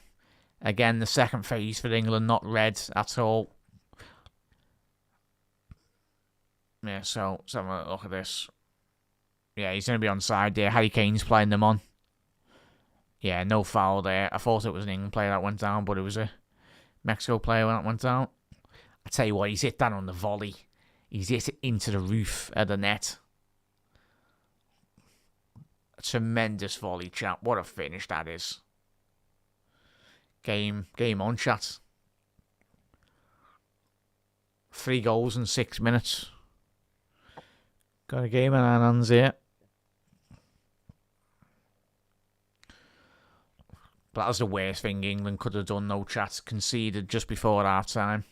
Again, the second phase for England, not red at all. Yeah, so let's have a look at this. Yeah, he's going to be onside there. Harry Kane's playing them on. Yeah, no foul there. I thought it was an England player that went down, but it was a Mexico player when that went down. I tell you what, he's hit that on the volley. He's hit it into the roof of the net. A tremendous volley, chap. What a finish that is. Game on, chat. 3 goals in 6 minutes. Got a game in our hands here. But that was the worst thing England could have done, no chat. Conceded just before half time.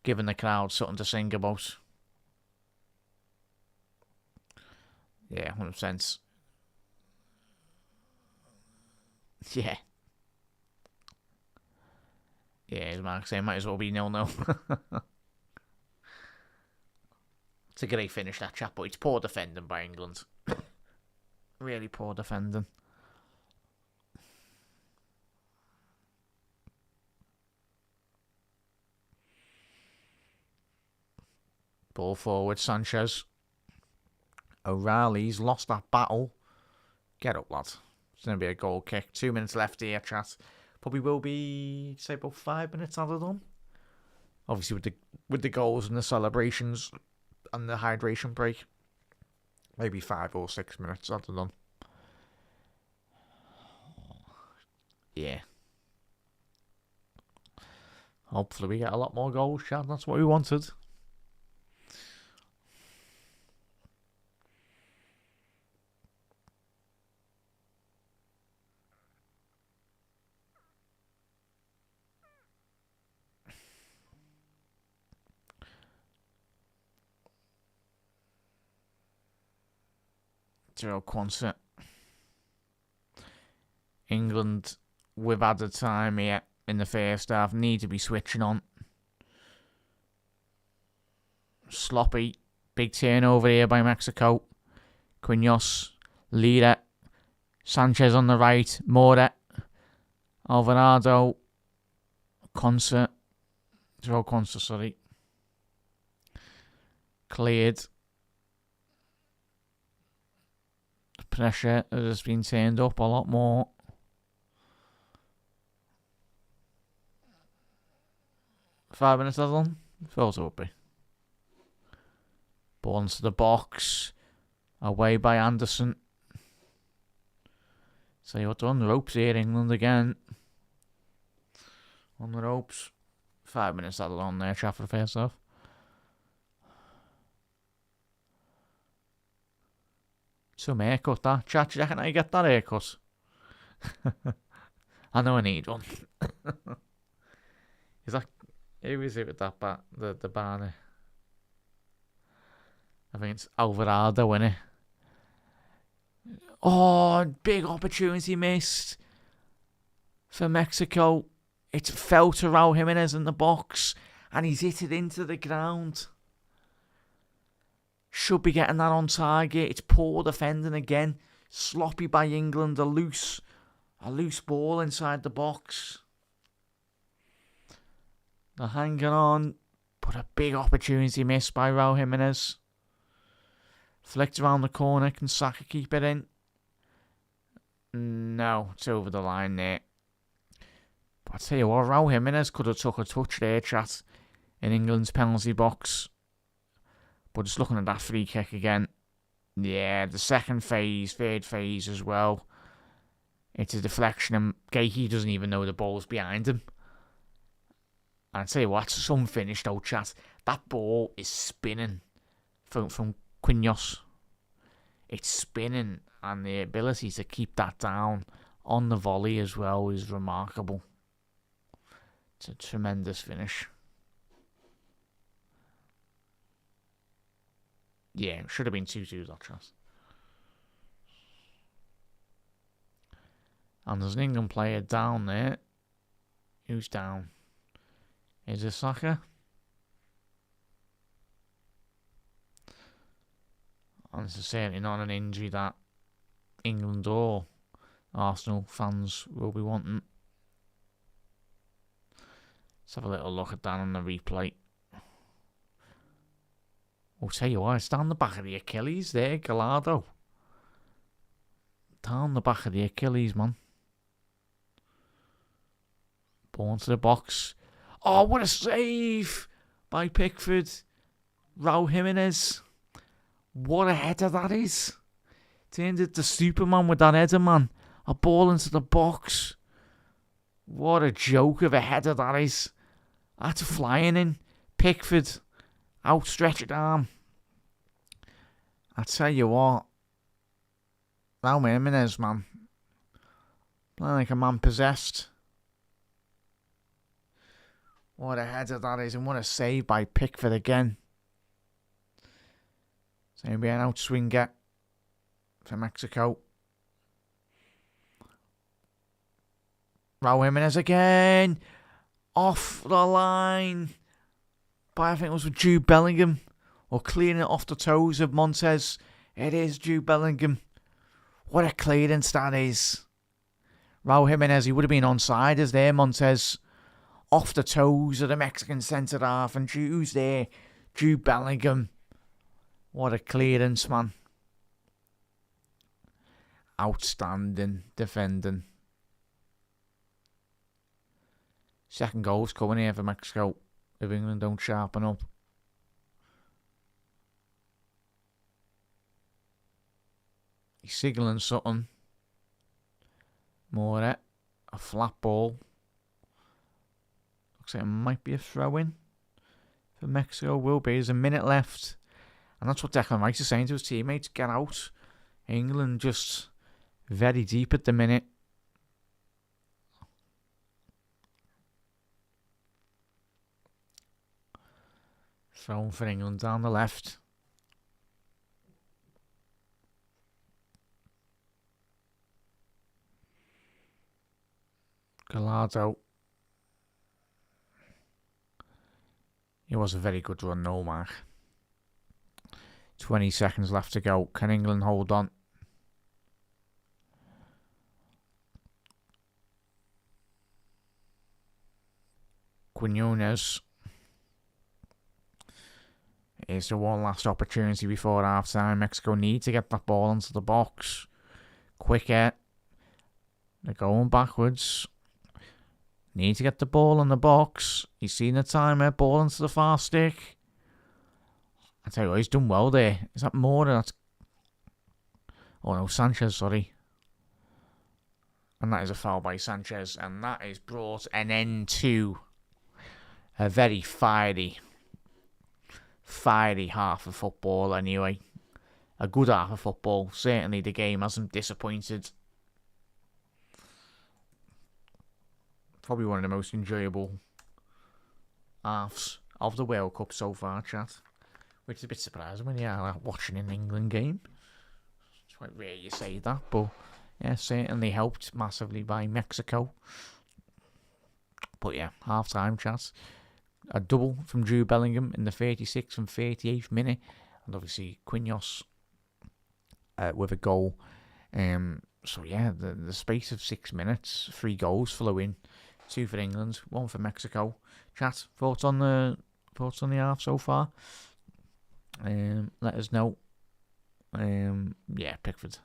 Giving the crowd something to sing about. Yeah, 100%. Yeah. Yeah, as Mark saying, might as well be 0-0. It's a great finish, that chap, but it's poor defending by England. Really poor defending. Ball forward, Sanchez. O'Reilly's lost that battle. Get up, lad. It's going to be a goal kick. 2 minutes left here, chat. Probably will be, say, about 5 minutes out of them. Obviously, with the goals and the celebrations and the hydration break. Maybe 5 or 6 minutes out of them. Yeah. Hopefully we get a lot more goals, chat. That's what we wanted. Zero concert. England, with added time here in the first half, need to be switching on. Sloppy. Big turnover here by Mexico. Quinones, Lira, Sanchez on the right, Mora, Alvarado, Concert, sorry. Cleared. Pressure has been turned up a lot more. Five minutes of them. Thought it would be. Ball into the box. Away by Anderson. So you're on the ropes here, England again. On the ropes. 5 minutes added on there, chat, for the first half. Some haircut, that. Chat, do you reckon I get that haircut? I know I need one. Is that... Who is it with that bat? The banner? I think it's Alvarado, innit? Oh, big opportunity missed for Mexico. It fell to Raul Jimenez in the box, and he's hit it into the ground. Should be getting that on target. It's poor defending again. Sloppy by England. A loose ball inside the box. They're hanging on, but a big opportunity missed by Raul Jimenez. Flicked around the corner. Can Saka keep it in? No, it's over the line there. But I tell you what, Raul Jimenez could have took a touch there, chat, in England's penalty box. But just looking at that free kick again. Yeah, the third phase as well. It's a deflection, and Gahey doesn't even know the ball's behind him. And I tell you what, it's unfinished though, chat. That ball is spinning from Quinhos. It's spinning, and the ability to keep that down on the volley as well is remarkable. It's a tremendous finish. Yeah, it should have been 2-2, that chat. And there's an England player down there. Who's down? Is it Saka? And this is certainly not an injury that England or Arsenal fans will be wanting. Let's have a little look at that on the replay. I'll tell you what, it's down the back of the Achilles there, Gallardo. Down the back of the Achilles, man. Ball into the box. Oh, what a save by Pickford. Raul Jimenez. What a header that is. Turned into Superman with that header, man. A ball into the box. What a joke of a header that is. That's flying in. Pickford. Outstretched arm. I tell you what. Raul Jimenez, man. Playing like a man possessed. What a header that is, and what a save by Pickford again. So he'll be an outswinger for Mexico. Raul Jimenez again. Off the line. But I think it was with Jude Bellingham. Or clearing it off the toes of Montez. It is Jude Bellingham. What a clearance that is. Raul Jimenez, he would have been onside as there, Montez. Off the toes of the Mexican centre half, and Jude's there. Jude Bellingham. What a clearance, man. Outstanding defending. Second goal's coming here for Mexico if England don't sharpen up. He's signalling something. More a flat ball. Looks like it might be a throw-in for Mexico. Will be. There's a minute left. And that's what Declan Rice is saying to his teammates. Get out. England just very deep at the minute. Thrown for England down the left. Gallardo. It was a very good run, no mark. 20 seconds left to go. Can England hold on? Quinones. Here's the one last opportunity before half time. Mexico need to get that ball into the box. Quicker. They're going backwards. Need to get the ball in the box. He's seen the timer. Ball into the far stick. I tell you what, he's done well there. Is that Mora? That's... Oh no, Sanchez, sorry. And that is a foul by Sanchez. And that has brought an end to a very fiery half of football anyway. A good half of football. Certainly the game hasn't disappointed. Probably one of the most enjoyable halves of the World Cup so far, chat. Which is a bit surprising when you're watching an England game. It's quite rare you say that, but yeah, certainly helped massively by Mexico. But yeah, half-time, chat. A double from Jude Bellingham in the 36th and 38th minute. And obviously Quinhos with a goal. So yeah, the space of 6 minutes, 3 goals flow in. 2 for England, 1 for Mexico. Chat, thoughts on the half so far? Let us know. Yeah, Pickford.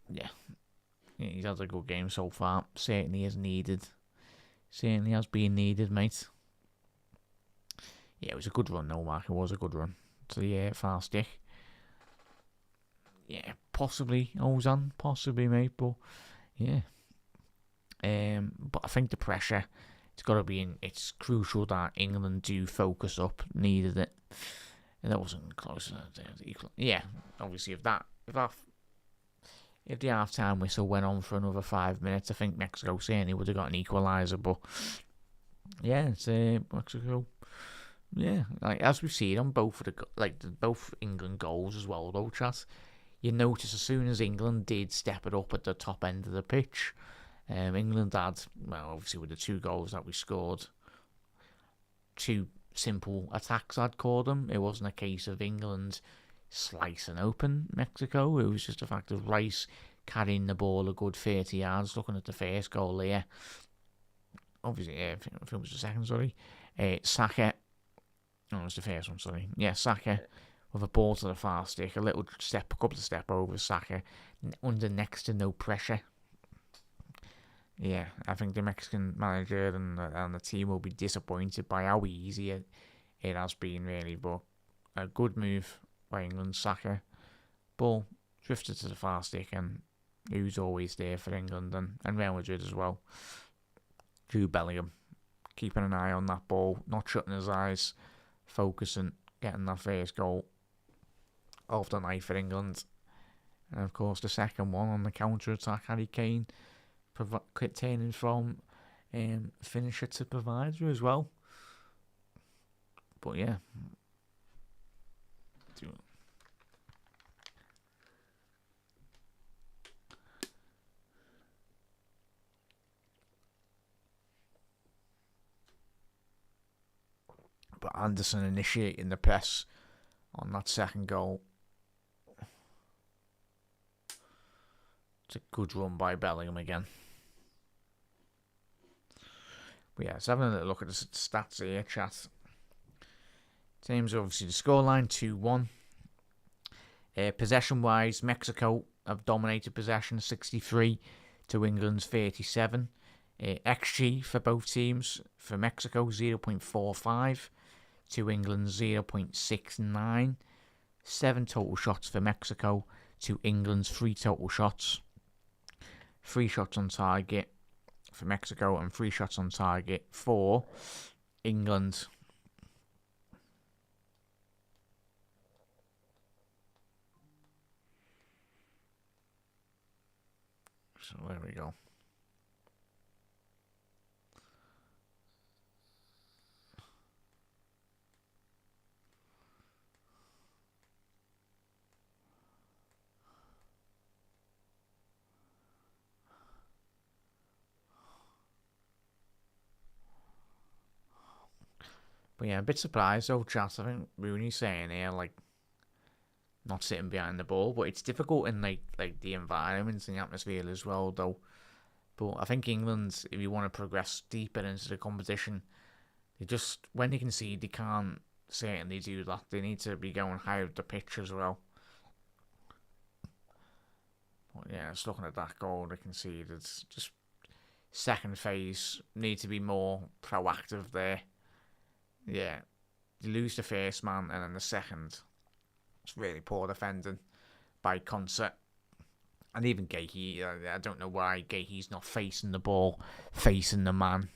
Yeah, he's had a good game so far. Certainly is needed. Certainly has been needed, mate. Yeah, it was a good run, though, Mark. It was a good run to the far stick. Yeah, possibly Ozan, possibly, mate. But yeah. But I think the pressure, it's got to be in. It's crucial that England do focus up. Needed it, and that wasn't close enough to equal. Yeah, obviously if the half-time whistle went on for another 5 minutes, I think Mexico certainly would have got an equaliser. But yeah, it's Mexico. Yeah, like as we've seen on both of both England goals as well, though, chat. You notice as soon as England did step it up at the top end of the pitch. England had, well, obviously with the 2 goals that we scored, 2 simple attacks, I'd call them. It wasn't a case of England slicing open Mexico. It was just a fact of Rice carrying the ball a good 30 yards, looking at the first goal there. Obviously, I think it was the second, sorry. Saka, no, it was the first one, sorry. Yeah, Saka with a ball to the far stick, a couple of step over Saka, under next to no pressure. Yeah, I think the Mexican manager and the team will be disappointed by how easy it has been, really. But a good move by England, Saka. Ball drifted to the far stick, and who's always there for England and Real Madrid as well. Jude Bellingham, keeping an eye on that ball, not shutting his eyes, focusing, getting that first goal of the night for England. And of course, the second one on the counter-attack, Harry Kane, turning from finisher to provider as well. But yeah. But Anderson initiating the press on that second goal. It's a good run by Bellingham again. But yeah, let's have a little look at the stats here, chat. Teams obviously the scoreline 2-1. Possession-wise, Mexico have dominated possession 63 to England's 37. XG for both teams, for Mexico 0.45 to England's 0.69. 7 total shots for Mexico to England's 3 total shots. 3 shots on target for Mexico and 3 shots on target for England. So there we go. But yeah, a bit surprised though, chat. I think Rooney's saying here, like, not sitting behind the ball, but it's difficult in like the environment and the atmosphere as well, though. But I think England, if you want to progress deeper into the competition, they just, when they concede, they can't certainly do that. They need to be going higher up the pitch as well. But yeah, just looking at that goal they conceded, just second phase, need to be more proactive there. Yeah, you lose the first man, and then the second, it's really poor defending by Concert. And even Gahey, I don't know why Gahey's not facing the ball, facing the man.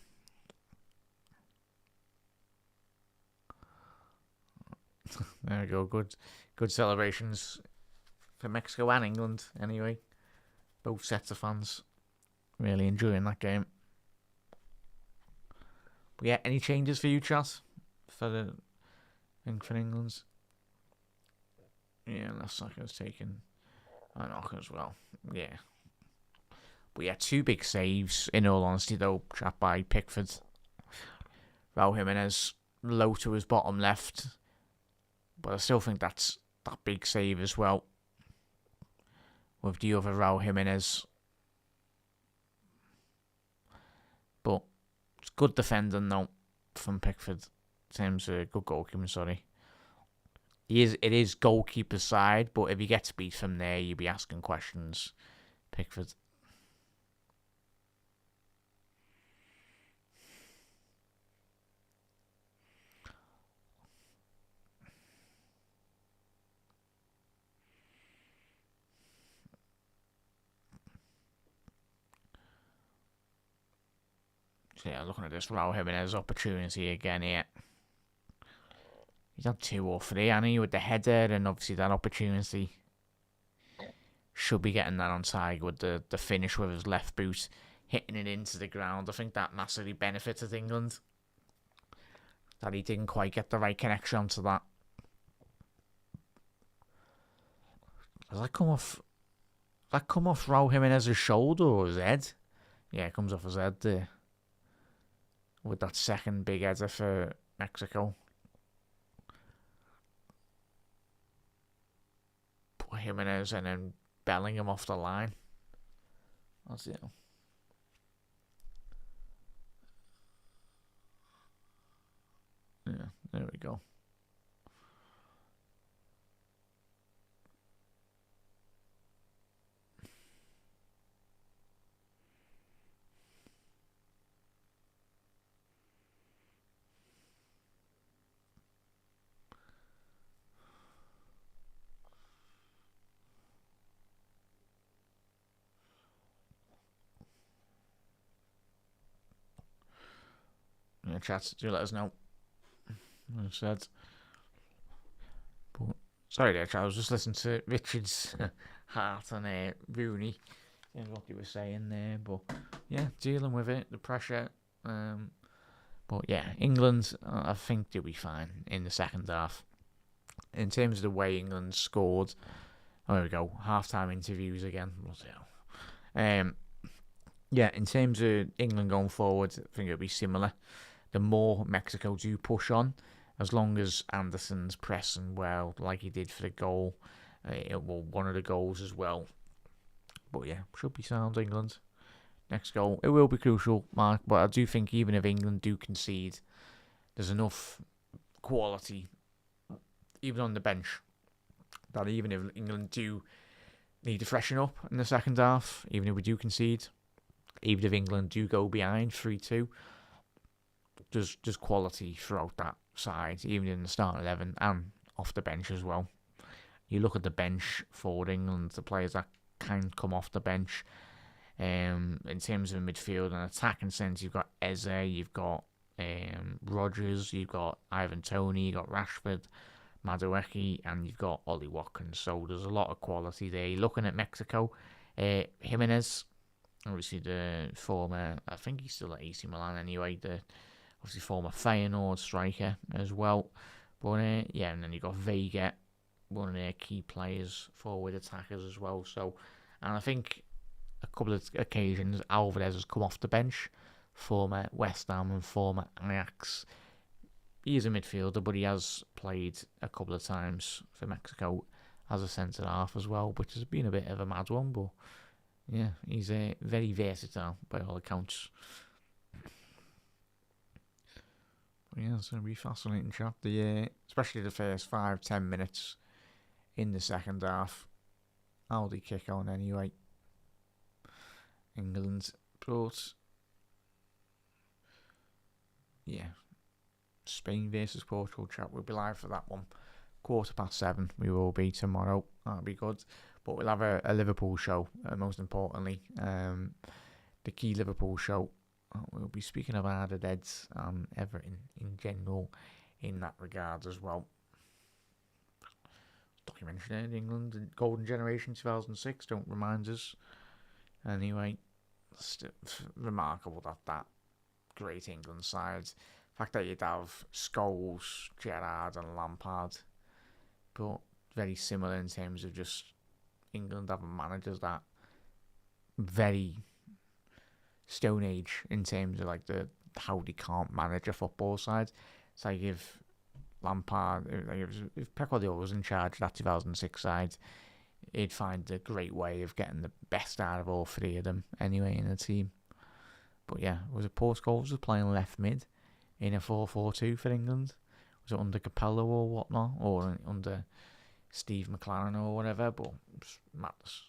There we go. Good celebrations for Mexico and England. Anyway, both sets of fans really enjoying that game. But yeah, any changes for you, chat? For England's? Yeah, Lasaka's taken a knock as well. Yeah. But yeah, 2 big saves, in all honesty, though, chat, by Pickford. Raul Jimenez low to his bottom left. But I still think that's that big save as well. With the other Raul Jimenez. But it's good defending, though, from Pickford. In terms of good goalkeeping, sorry. It is goalkeeper's side, but if he gets beat from there, you'd be asking questions. Pickford. So yeah, looking at this Raul Jimenez opportunity again here. He's had 2 or 3, hasn't he, with the header, and obviously that opportunity. Should be getting that on target with the finish with his left boot, hitting it into the ground. I think that massively benefited England. That he didn't quite get the right connection to that. Does that come off? That come off Raul Jimenez's shoulder or his head? Yeah, it comes off his head there. With that second big header for Mexico. Put Jimenez and then Bellingham off the line. That's it. Yeah, there we go. Yeah, chat, do let us know. As I said. But sorry there, chat. I was just listening to Richard's heart and Rooney and what he was saying there. But yeah, dealing with it, the pressure. But yeah, England, I think they'll be fine in the second half. In terms of the way England scored, there we go, halftime interviews again. Yeah, in terms of England going forward, I think it'll be similar. The more Mexico do push on, as long as Anderson's pressing well, like he did for the goal, one of the goals as well. But yeah, should be sound, England. Next goal, it will be crucial, Mark, but I do think even if England do concede, there's enough quality, even on the bench, that even if England do need to freshen up in the second half, even if we do concede, even if England do go behind 3-2, there's quality throughout that side, even in the starting 11 and off the bench as well. You look at the bench for England, the players that can come off the bench. In terms of midfield and attacking sense, you've got Eze, you've got Rodgers, you've got Ivan Toney, you've got Rashford, Madueke, and you've got Ollie Watkins. So there's a lot of quality there. You're looking at Mexico, Jimenez, obviously the former, I think he's still at AC Milan anyway, the obviously former Feyenoord striker as well. But yeah, and then you've got Vega, one of their key players, forward attackers as well. So, and I think a couple of occasions Alvarez has come off the bench, former West Ham and former Ajax. He is a midfielder, but he has played a couple of times for Mexico as a centre half as well, which has been a bit of a mad one. But yeah, he's very versatile by all accounts. But yeah, it's going to be fascinating chat. Especially the first 5-10 minutes in the second half. How they kick on anyway. England, but yeah, Spain versus Portugal chat. We'll be live for that one. 7:15 we will be tomorrow. That'll be good. But we'll have a Liverpool show, most importantly. The key Liverpool show. We'll be speaking about the Reds and Everton in general in that regard as well. documentary in England, the Golden Generation 2006, don't remind us. Anyway, still remarkable that great England side. The fact that you'd have Scholes, Gerrard and Lampard, but very similar in terms of just England having managers that very Stone Age in terms of like the how they can't manage a football side. It's like if Lampard, if Pep Guardiola was in charge of that 2006 side, he'd find a great way of getting the best out of all three of them anyway in the team. But yeah, was it Paul Scholes was playing left mid in a 4-4-2 for England? Was it under Capello or whatnot, or under Steve McLaren or whatever? But it's madness.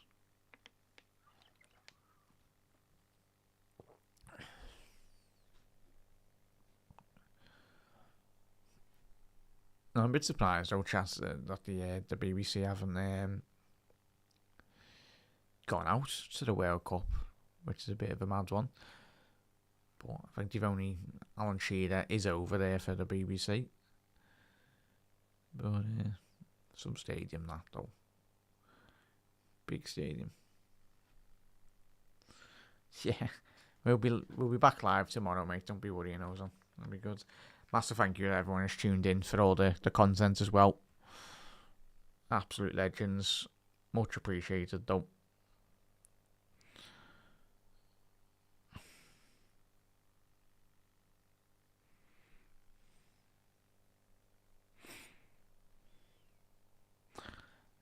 I'm a bit surprised, though, Chas, that the BBC haven't gone out to the World Cup, which is a bit of a mad one. But I think you've only Alan Shearer is over there for the BBC. But some stadium that though, big stadium. Yeah, we'll be back live tomorrow, mate. Don't be worrying, Ozone. That'll be good. Massive thank you to everyone who's tuned in for all the content as well. Absolute legends. Much appreciated, though.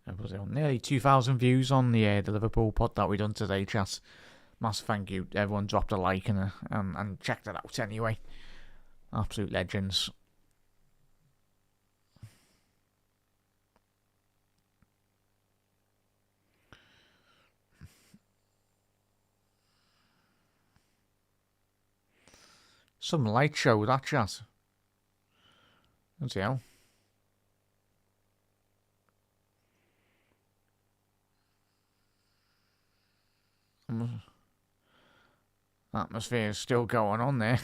It was nearly 2,000 views on the Liverpool pod that we done today, chat. Massive thank you. Everyone dropped a like and checked it out anyway. Absolute legends. Some light show, that chat. Let's see how. Atmosphere is still going on there.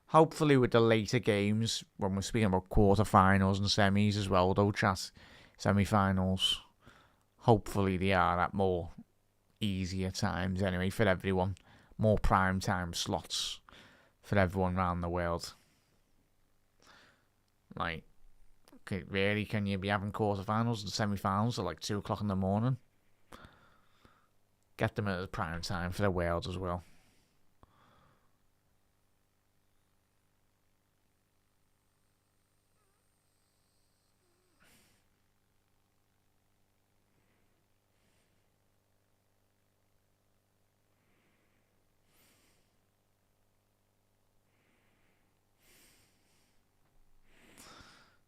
Hopefully with the later games, when we're speaking about quarterfinals and semis as well, though, chat, semi-finals, hopefully they are at more easier times anyway for everyone. More prime time slots for everyone around the world. Like, really, can you be having quarterfinals and semi-finals at like 2 o'clock in the morning? Get them at the prime time for the world as well.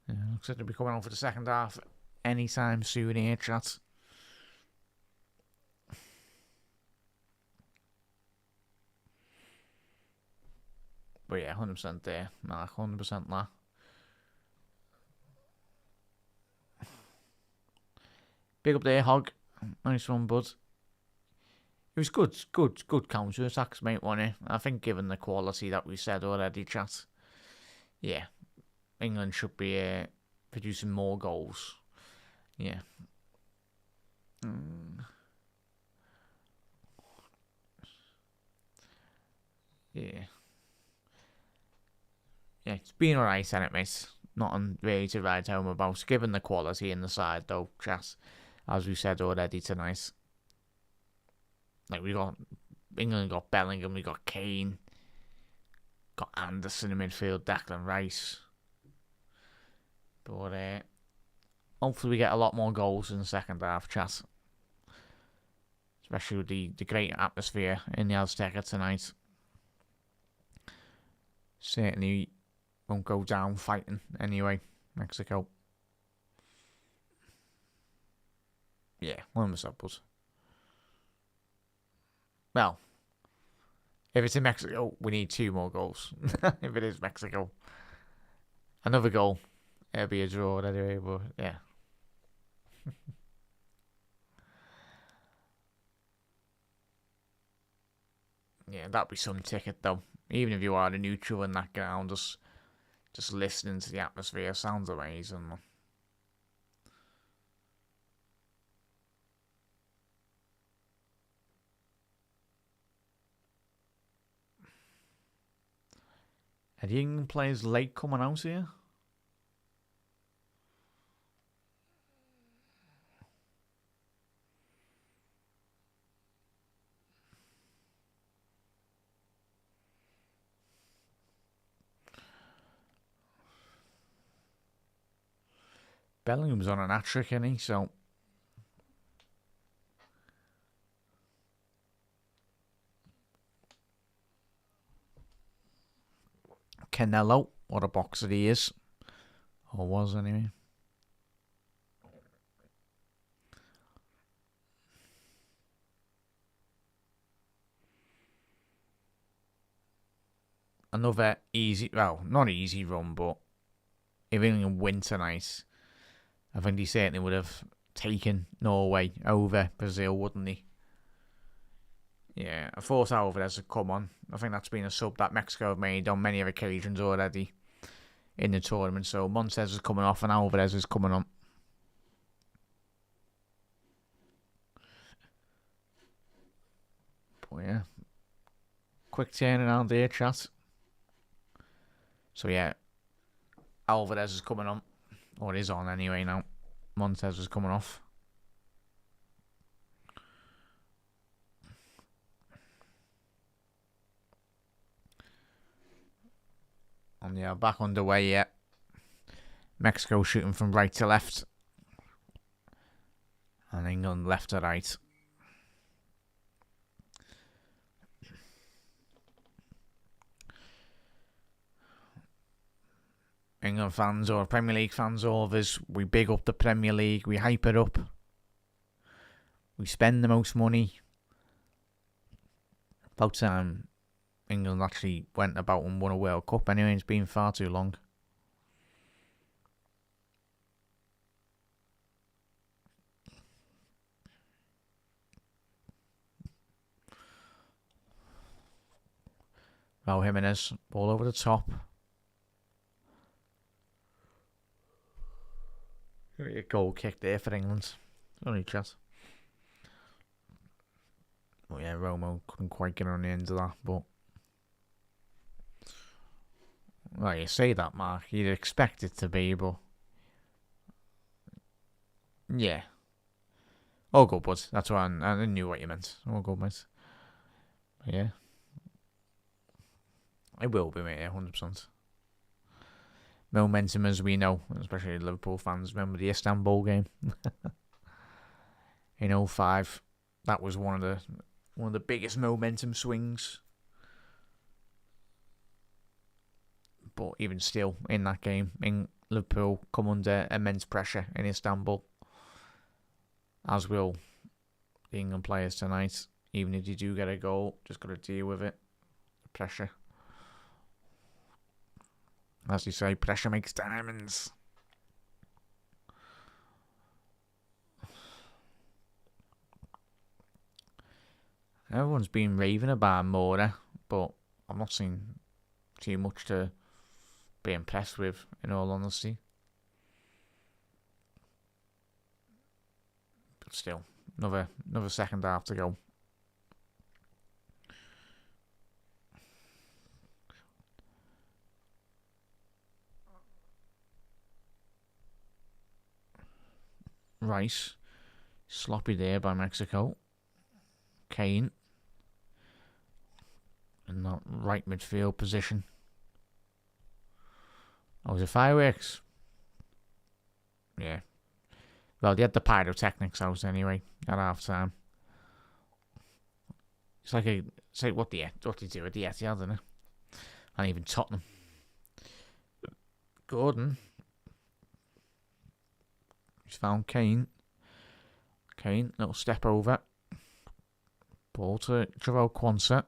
Yeah, looks like they'll be coming on for the second half anytime soon here, chat. But yeah, 100% there. Mark, 100% that. Big up there, Hog. Nice one, bud. It was good counter-attacks, mate, wasn't it? I think given the quality that we said already, chat. Yeah. England should be producing more goals. Yeah. Yeah. Yeah, it's been alright, hasn't it, mate? Nothing really to write home about, given the quality in the side, though, chat. As we said already tonight. Like, England got Bellingham, we got Kane, got Anderson in midfield, Declan Rice. But hopefully we get a lot more goals in the second half, chat. Especially with the great atmosphere in the Azteca tonight. Certainly won't go down fighting anyway, Mexico. Yeah, 100%, but well, if it's in Mexico, we need 2 more goals. If it is Mexico. Another goal. It'll be a draw anyway, but yeah. Yeah, that'd be some ticket though. Even if you are a neutral in that ground, just listening to the atmosphere sounds amazing. Are the England players late coming out here? Bellingham's on an hat-trick, isn't he? So Canelo, what a boxer he is. Or was, anyway. Another easy, well, not easy run, but if England win tonight, I think he certainly would have taken Norway over Brazil, wouldn't he? Yeah, I thought Alvarez had come on. I think that's been a sub that Mexico have made on many occasions already in the tournament. So Montez is coming off and Alvarez is coming on. But yeah, quick turnaround there, chat. So yeah, Alvarez is coming on, or is on anyway now. Montez is coming off. And yeah, back underway yet. Mexico shooting from right to left. And England left to right. England fans or Premier League fans, all of us, we big up the Premier League, we hype it up. We spend the most money. About time England actually went about and won a World Cup anyway. It's been far too long. Raul Jimenez, ball over the top. A goal kick there for England. Only chat. Well, yeah, Romo couldn't quite get on the end of that, but... Well, you say that, Mark. You'd expect it to be, but... Yeah. All good, bud. That's what I knew what you meant. All good, mate. But yeah. It will be, mate, 100%. Momentum, as we know, especially Liverpool fans, remember the Istanbul game in 2005. That was one of the biggest momentum swings. But even still, in that game, Liverpool come under immense pressure in Istanbul, as will the England players tonight. Even if you do get a goal, just got to deal with it. The pressure. As you say, pressure makes diamonds. Everyone's been raving about Mora, but I've not seen too much to be impressed with, in all honesty. But still, another second half to go. Rice, sloppy there by Mexico. Kane in that right midfield position. Oh, was it fireworks? Yeah. Well, they had the pyrotechnics out anyway at half time. It's like what they do at the Etihad, isn't it? And even Tottenham. Gordon. He's found Kane. Kane, little step over. Ball to Joao Quansah.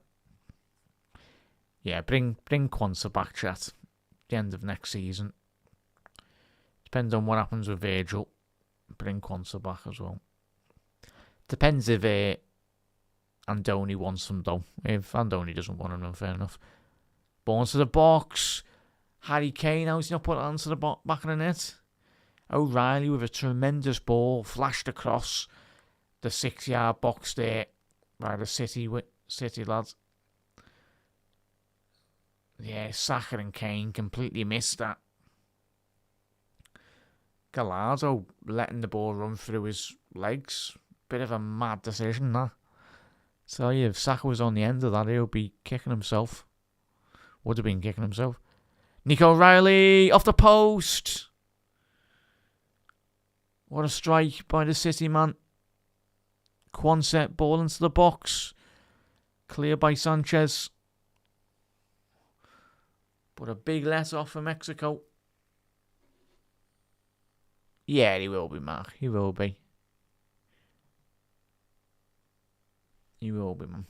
Yeah, bring Quansah back, chat. The end of next season. Depends on what happens with Virgil. Bring Quansah back as well. Depends if Andoni wants him, though. If Andoni doesn't want him, then fair enough. Ball into the box. Harry Kane, how's he not put it onto the back of the net? O'Reilly with a tremendous ball flashed across the 6-yard box there by the City lads. Yeah, Saka and Kane completely missed that. Gallardo letting the ball run through his legs. Bit of a mad decision, that. Tell you, if Saka was on the end of that, he'll be kicking himself. Would have been kicking himself. Nico O'Reilly off the post. What a strike by the City man. Quonset ball into the box. Clear by Sanchez. But a big let off for Mexico. Yeah, he will be, Mark. He will be. He will be, man.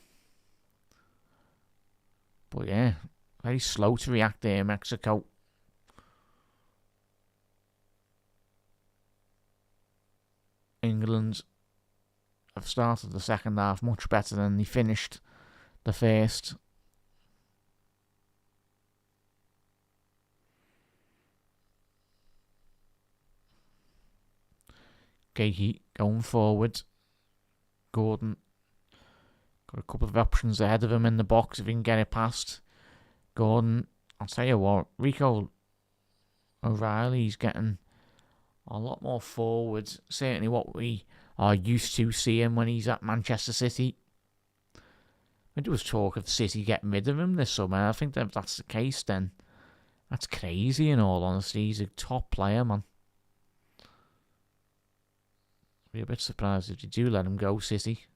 But yeah, very slow to react there, Mexico. England have started the second half much better than they finished the first. Gakey going forward. Gordon got a couple of options ahead of him in the box if he can get it past. Gordon, I'll tell you what, Rico O'Reilly's getting a lot more forward. Certainly what we are used to seeing when he's at Manchester City. When there was talk of City getting rid of him this summer, I think that if that's the case, then that's crazy in all honesty. He's a top player, man. Be a bit surprised if you do let him go, City.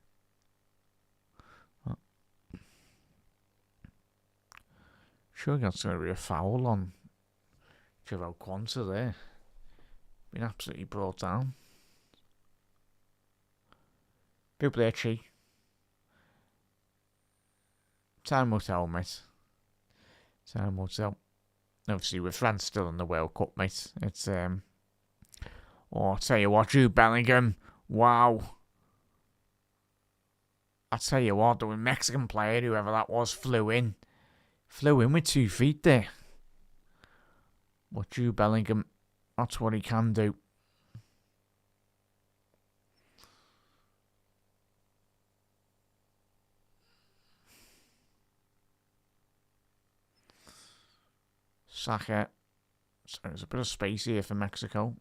Sure, that's going to be a foul on João Quanta there. Been absolutely brought down. Bublici. Time will tell, mate. Time will tell. Obviously, with France still in the World Cup, mate, it's oh, I'll tell you what, Jude Bellingham. Wow. I'll tell you what, the Mexican player, whoever that was, flew in with 2 feet there. But Jude Bellingham, that's what he can do. Saka. So there's a bit of space here for Mexico.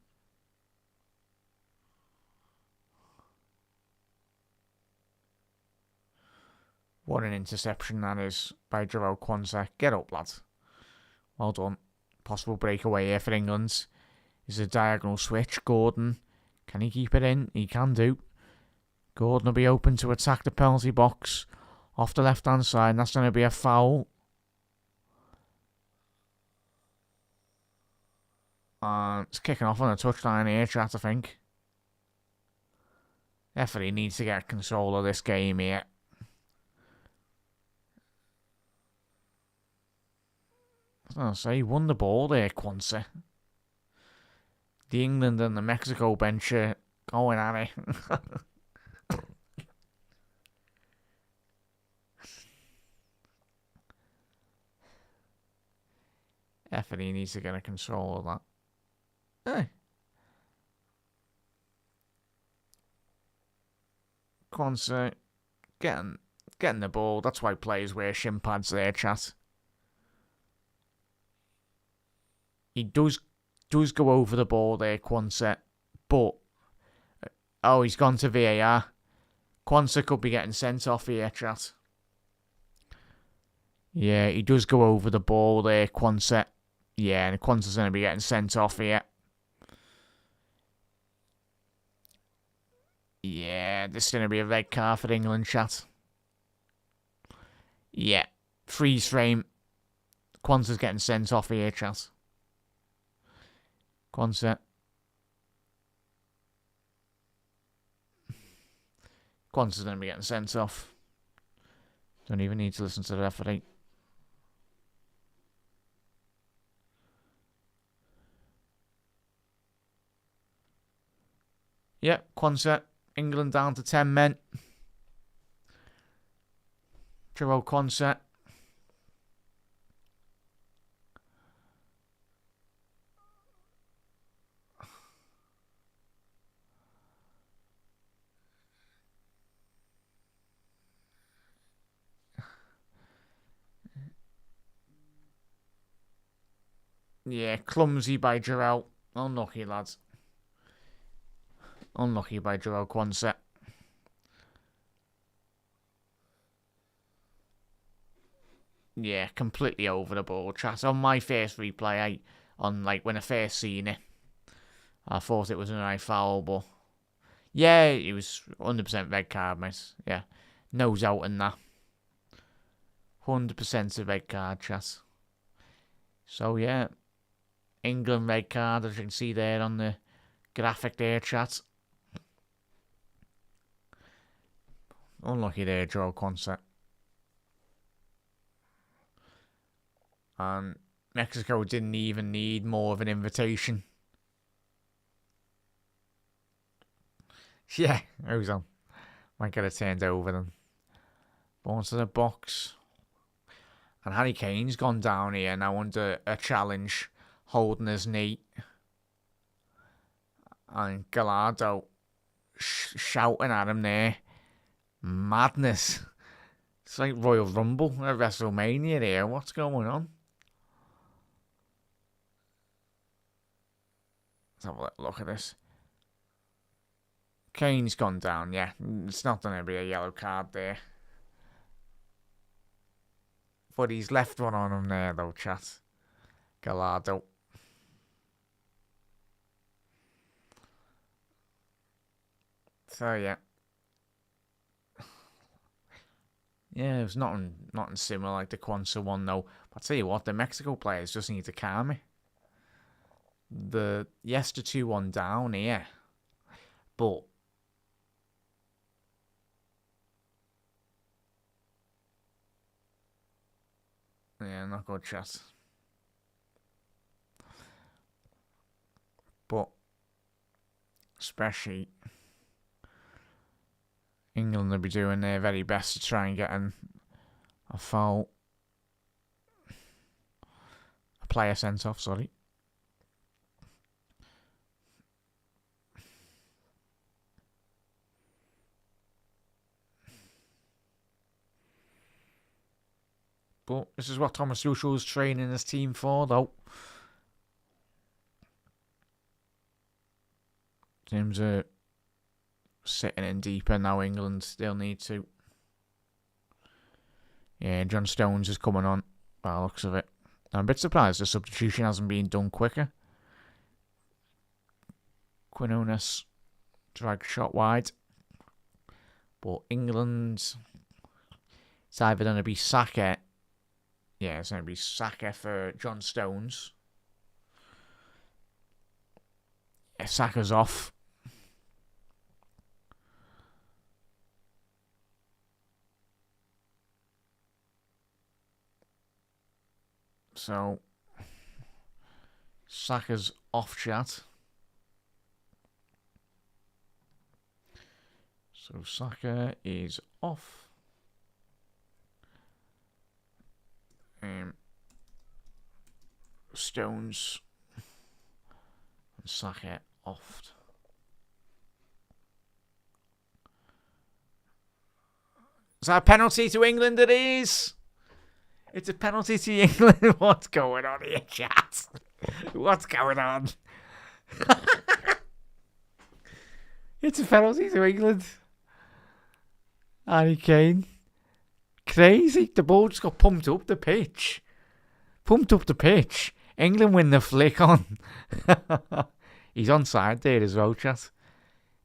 What an interception that is by João Quanta. Get up, lad. Well done. Possible breakaway here for England. Is a diagonal switch. Gordon. Can he keep it in? He can do. Gordon will be open to attack the penalty box. Off the left-hand side. And that's going to be a foul. It's kicking off on a touchline here, chat, I think. Definitely needs to get control of this game here. I'll say, he won the ball there, Quonset. The England and the Mexico bench are going at it. Definitely needs to get a control of that. Hey. Quonset getting the ball. That's why players wear shin pads there, chat. He does go over the ball there, Quonset. But, oh, he's gone to VAR. Quonset could be getting sent off here, chat. Yeah, he does go over the ball there, Quonset. Yeah, and Quonset's going to be getting sent off here. Yeah, this is going to be a red card for England, chat. Yeah, freeze frame. Quonset's getting sent off here, chat. Quonset. Quonset's going to be getting sent off. Don't even need to listen to the referee. Yeah, Quonset. England down to 10 men. João Quonset. Yeah, clumsy by Jarrell. Unlucky, lads. Unlucky by Jarrell Quonset. Yeah, completely over the ball, chat. On my first replay, when I first seen it, I thought it was an eye foul, but yeah, it was 100% red card, mate. Yeah, nose out in that. 100% a red card, chat. So yeah, England red card, as you can see there on the graphic there, chat. Unlucky there, Joe Quonset. And Mexico didn't even need more of an invitation. Yeah, who's on? Might get it turned over then. Born to the box. And Harry Kane's gone down here now under a challenge, holding his knee. And Gallardo shouting at him there. Madness. It's like Royal Rumble at WrestleMania here. What's going on? Let's have a look at this. Kane's gone down, yeah. It's not going to be a yellow card there. But he's left one on him there, though, chat. Gallardo. So, yeah. Yeah, it was nothing similar like the Quonset one, though. But I tell you what, the Mexico players just need to calm me. Yes, the 2-1 down here. But yeah, not good, chat. But especially England will be doing their very best to try and get a foul. A player sent off, sorry. But this is what Thomas Tuchel's training his team for, though. Teams are sitting in deeper now. England still need to. Yeah, John Stones is coming on by the looks of it. I'm a bit surprised the substitution hasn't been done quicker. Quinones dragged shot wide. But England, it's either going to be Saka. Yeah, it's going to be Saka for John Stones. Yeah, Saka's off. So, Saka's off, chat. So, Saka is off. Stones and Saka off. Is that a penalty to England? It is. It's a penalty to England. What's going on here, chat? What's going on? It's a penalty to England. Harry Kane. Crazy. The ball just got pumped up the pitch. England win the flick on. He's onside there as well, chat.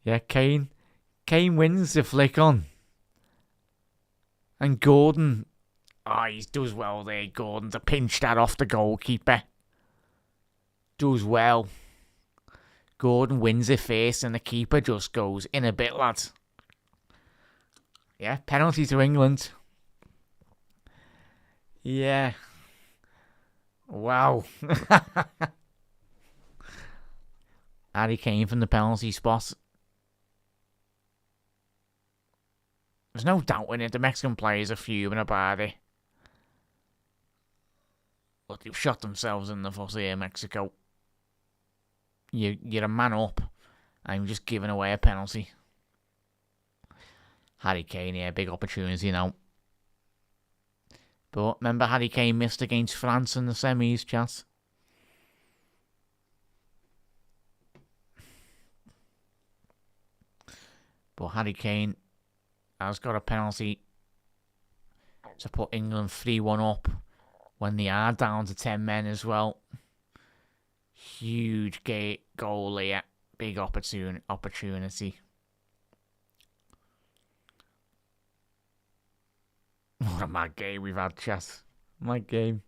Yeah, Kane wins the flick on. And Gordon, he does well there, Gordon, to pinch that off the goalkeeper. Does well. Gordon wins it first and the keeper just goes in a bit, lads. Yeah, penalty to England. Yeah. Wow. Harry Kane from the penalty spot. There's no doubt in it. The Mexican players are fuming about it. But they've shot themselves in the foot here, Mexico. You're a man up. I'm just giving away a penalty. Harry Kane here, big opportunity now. But remember, Harry Kane missed against France in the semis, chat. But Harry Kane has got a penalty to put England 3-1 up when they are down to 10 men as well. Huge goal here. Big opportunity. What a mad game we've had, chat. Mad game.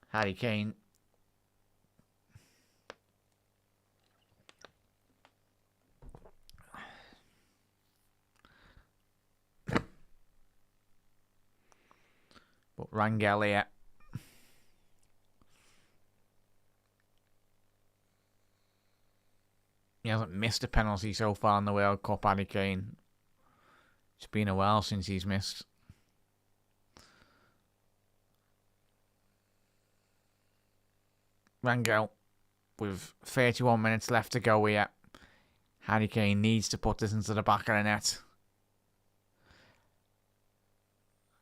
Harry Kane. But Rangel here. He hasn't missed a penalty so far in the World Cup, Harry Kane. It's been a while since he's missed. Rangel, with 31 minutes left to go here. Harry Kane needs to put this into the back of the net.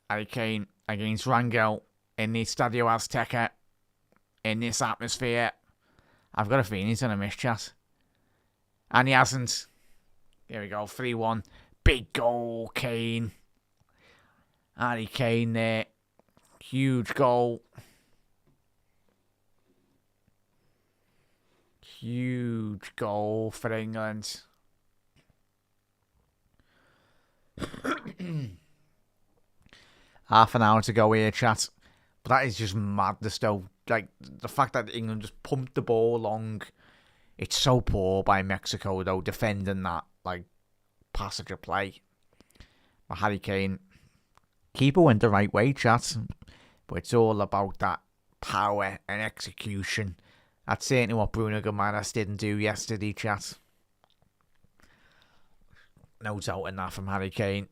Harry Kane against Rangel in the Stadio Azteca. In this atmosphere. I've got a feeling he's going to miss, chat. And he hasn't. Here we go, 3-1. Big goal, Kane. Harry Kane there. Huge goal. Huge goal for England. Half an hour to go here, chat. But that is just madness, though. Like, the fact that England just pumped the ball along. It's so poor by Mexico, though, defending that, like, passage of play. But Harry Kane, keeper went the right way, chat. But it's all about that power and execution. That's certainly what Bruno Guimaraes didn't do yesterday, chat. No doubt in that from Harry Kane.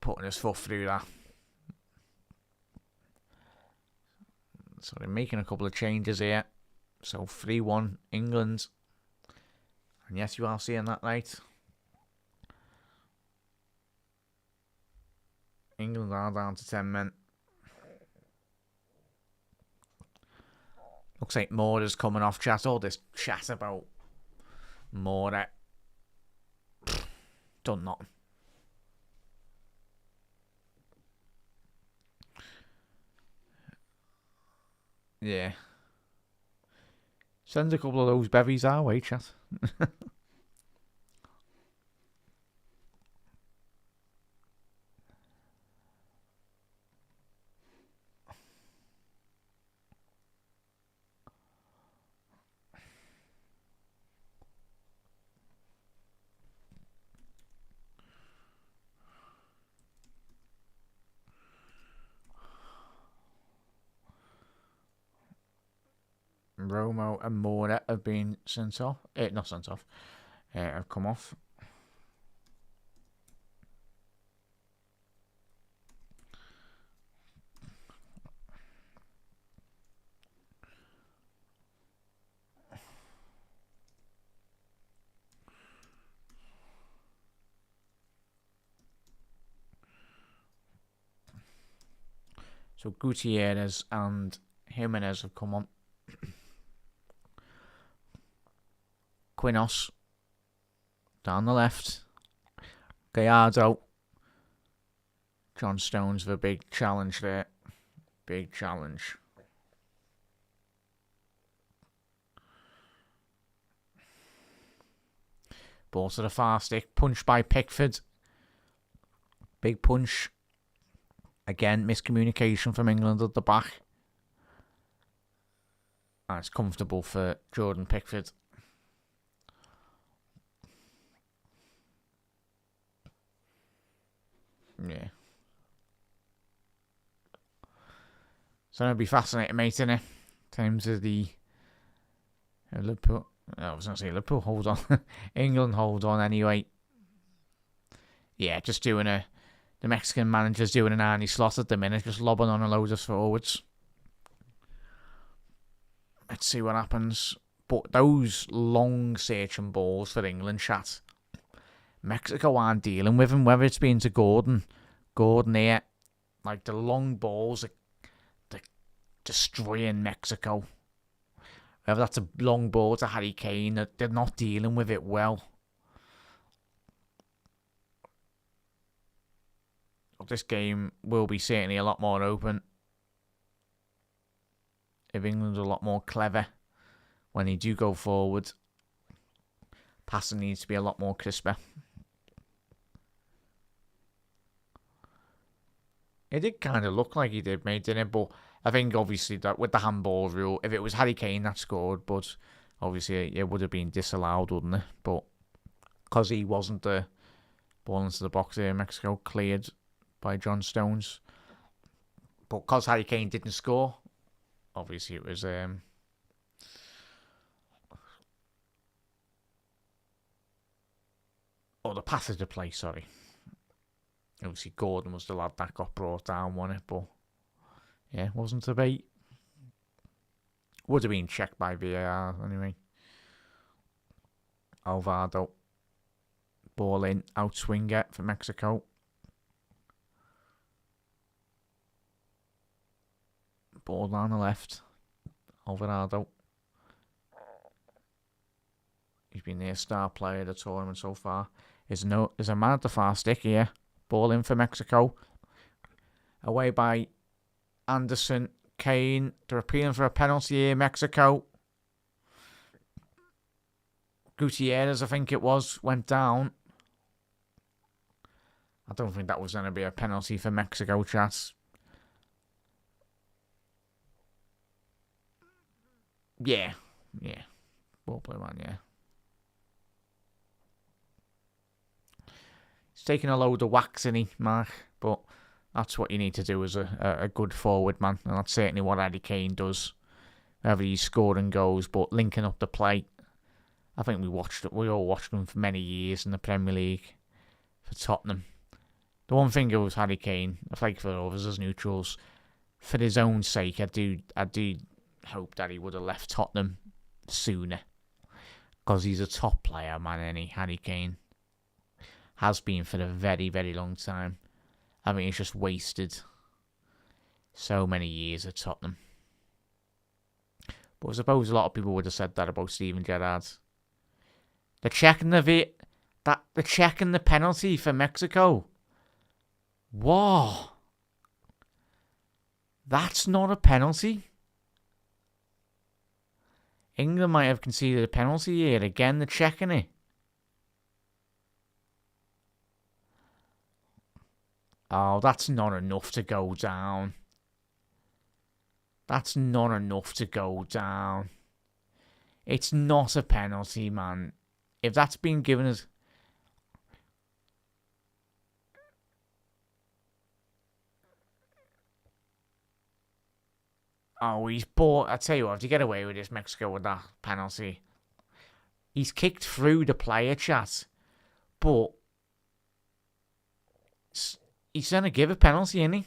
Putting his foot through that. So they're making a couple of changes here. So 3-1 England. And yes, you are seeing that right. England are down to 10 men. Looks like Moura's coming off, chat. All this chat about Moura. Done nothing. Yeah. Send a couple of those bevies our way, chat. Romo and Moura have been sent off. Not sent off. Have come off. So Gutierrez and Jimenez have come on. Quinos down the left. Gallardo. John Stones with a big challenge there. Big challenge. Ball to the far stick. Punch by Pickford. Big punch. Again, miscommunication from England at the back. And it's comfortable for Jordan Pickford. Yeah. So it'll be fascinating, mate, innit? In terms of the Liverpool. I was going to say Liverpool, hold on. England, hold on anyway. Yeah, just doing the Mexican manager's doing an Arnie Slot at the minute, just lobbing on a load of forwards. Let's see what happens. But those long searching balls for England, chat. Mexico aren't dealing with him, whether it's been to Gordon here. Like, the long balls are destroying Mexico. Whether that's a long ball to Harry Kane, they're not dealing with it well. this game will be certainly a lot more open if England's a lot more clever when they do go forward. Passing needs to be a lot more crisper. It did kind of look like he did, mate, didn't it? But I think obviously that with the handball rule, if it was Harry Kane that scored, but obviously it would have been disallowed, wouldn't it? But because he wasn't the ball into the box there, Mexico cleared by John Stones. But because Harry Kane didn't score, obviously it was the passage to play, sorry. Obviously Gordon was the lad that got brought down, wasn't it? But yeah, it wasn't a bait. Would have been checked by VAR anyway. Alvaro. Ball in, outswinger for Mexico. Ball down the left. Alvarado. He's been their star player of the tournament so far. There's a man at the far stick here. Ball in for Mexico. Away by Anderson. Kane. They're appealing for a penalty here, Mexico. Gutierrez, I think it was, went down. I don't think that was going to be a penalty for Mexico, chat. Yeah. Ball play, man, yeah. He's taking a load of wax, isn't he, Mark? But that's what you need to do as a good forward, man. And that's certainly what Harry Kane does. Whether he's scoring goals, but linking up the play. I think we all watched him for many years in the Premier League for Tottenham. The one thing was Harry Kane, like for others as neutrals, for his own sake, I do hope that he would have left Tottenham sooner. Because he's a top player, man, and Harry Kane has been for a very, very long time. I mean, he's just wasted so many years at Tottenham. But I suppose a lot of people would have said that about Steven Gerrard. The check and the penalty for Mexico. Whoa. That's not a penalty. England might have conceded a penalty here. Again, they're checking it. Oh, that's not enough to go down. That's not enough to go down. It's not a penalty, man. If that's been given as... Oh, he's bought... I tell you what, if you get away with this, Mexico, with that penalty. He's kicked through the player, chat. But... he's going to give a penalty, isn't he?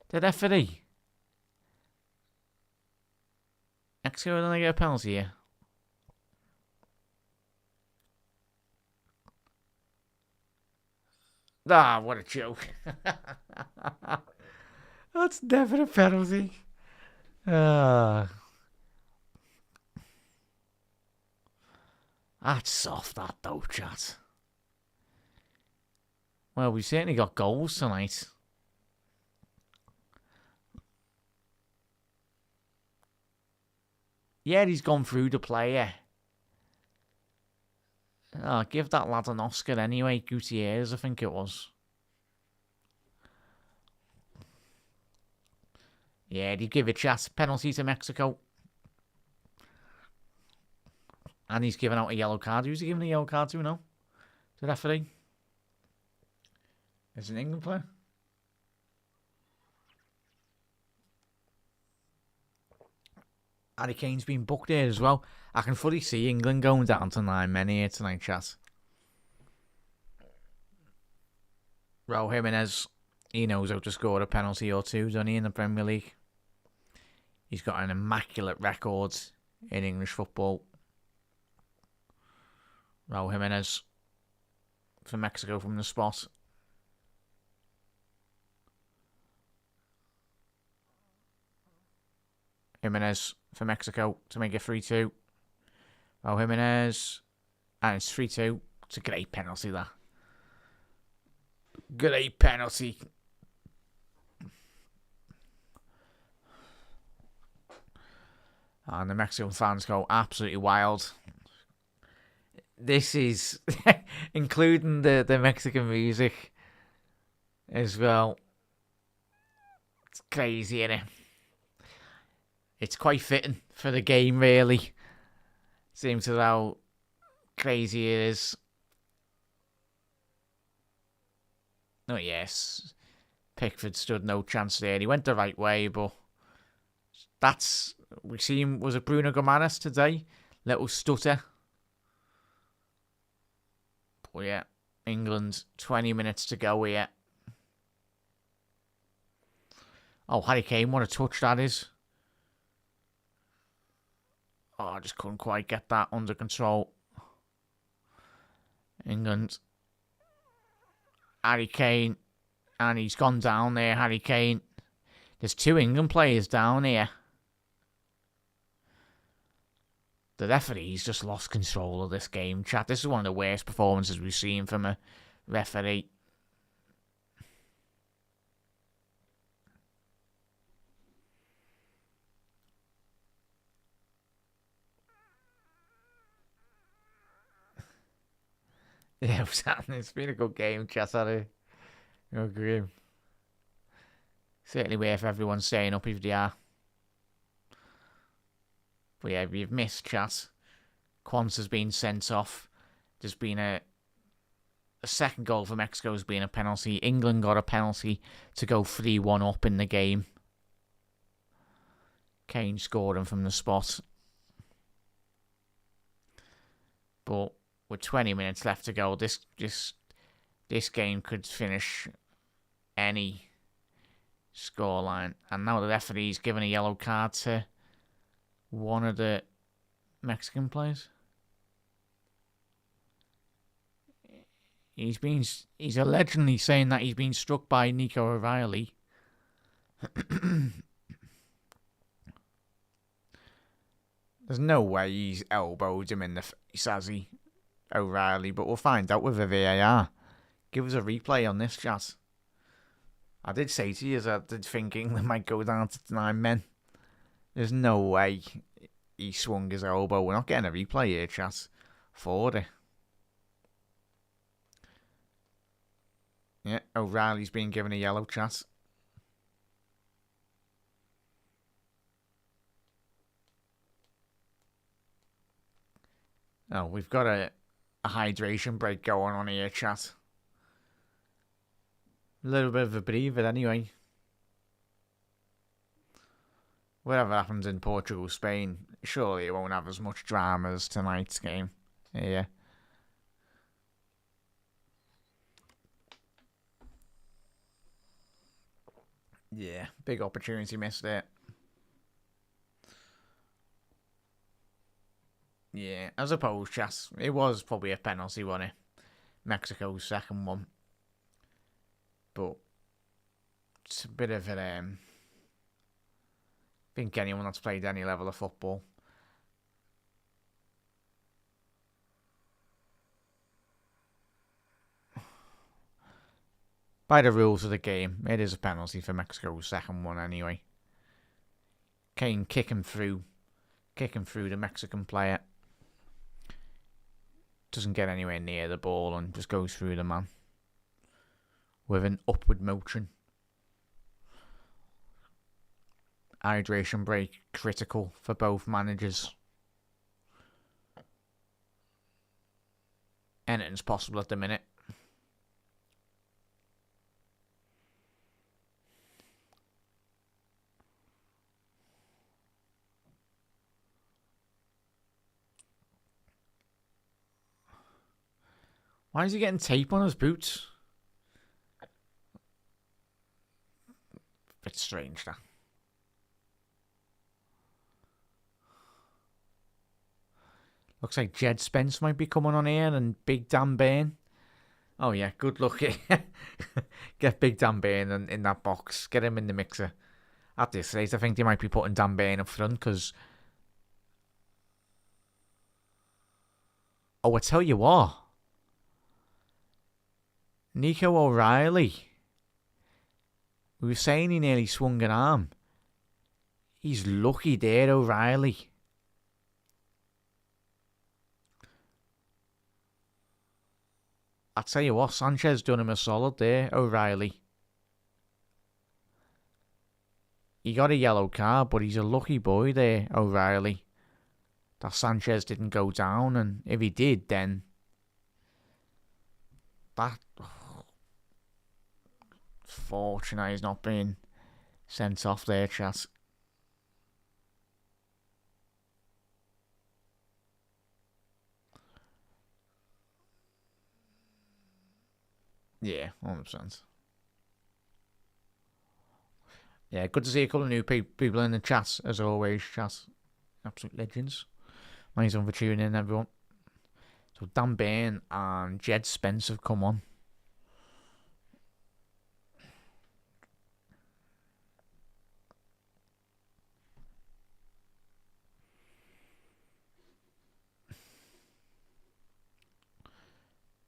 The referee. Mexico going to get a penalty here. Ah, what a joke. That's never a penalty. That's soft, that though, chat. Well, we certainly got goals tonight. Yeah, he's gone through the player. Oh, give that lad an Oscar anyway. Gutierrez, I think it was. Yeah, he'd give a chat. Penalty to Mexico. And he's given out a yellow card. Who's he giving a yellow card to now? The referee? Is it an England player? Harry Kane's been booked here as well. I can fully see England going down to 9 men here tonight, chat. Raul Jimenez, he knows how to score a penalty or two, doesn't he, in the Premier League? He's got an immaculate record in English football. Raul Jimenez for Mexico from the spot. Jimenez for Mexico to make it 3-2. Raul Jimenez. And it's 3-2. It's a great penalty, that. Great penalty. And the Mexican fans go absolutely wild. This is including the Mexican music as well. It's crazy, isn't it? It's quite fitting for the game, really. Seems to how crazy it is. Oh, yes. Pickford stood no chance there. He went the right way, but we see him, was it Bruno Gomares today? Little stutter. But yeah, England, 20 minutes to go here. Oh, Harry Kane, what a touch that is. Oh, I just couldn't quite get that under control. England. Harry Kane. And he's gone down there, Harry Kane. There's 2 England players down here. The referee's just lost control of this game, chat. This is one of the worst performances we've seen from a referee. Yeah, it's been a good game, chat. I agree. Certainly worth everyone staying up if they are. But yeah, we've missed, chat. Quanta's been sent off. There's been a second goal for Mexico has been a penalty. England got a penalty to go 3-1 up in the game. Kane scored him from the spot. But with 20 minutes left to go, this game could finish any scoreline. And now the referee's given a yellow card to one of the Mexican players. He's allegedly saying that he's been struck by Nico O'Reilly. There's no way he's elbowed him in the face, has he, O'Reilly? But we'll find out with a VAR. Give us a replay on this, chat. I did say to you, I did think England might go down to 9 men. There's no way he swung his elbow. We're not getting a replay here, chat. For it. Yeah, O'Reilly's been given a yellow, chat. Oh, we've got a hydration break going on here, chat. A little bit of a breather anyway. Whatever happens in Portugal, Spain, surely it won't have as much drama as tonight's game. Yeah. Yeah, big opportunity missed there. Yeah, I suppose, chat. It was probably a penalty, wasn't it? Mexico's second one. But it's a bit of an I think anyone that's played any level of football by the rules of the game, it is a penalty for Mexico's second one anyway. Kane kicking through the Mexican player. Doesn't get anywhere near the ball and just goes through the man with an upward motion. Hydration break critical for both managers. Anything's possible at the minute. Why is he getting tape on his boots? Bit strange, that. Looks like Jed Spence might be coming on here and Big Dan Bain. Oh yeah, good luck. Get Big Dan Bain in that box. Get him in the mixer. At this rate, I think they might be putting Dan Bain up front because... Oh, I tell you what. Nico O'Reilly. We were saying he nearly swung an arm. He's lucky there, O'Reilly. I tell you what, Sanchez done him a solid there, O'Reilly. He got a yellow card, but he's a lucky boy there, O'Reilly, that Sanchez didn't go down, and if he did, then that fortunate he's not being sent off there, chat. Yeah, 100%. Yeah, good to see a couple of new people in the chat, as always, chat. Absolute legends. Thanks for tuning in, everyone. So Dan Bain and Jed Spence have come on.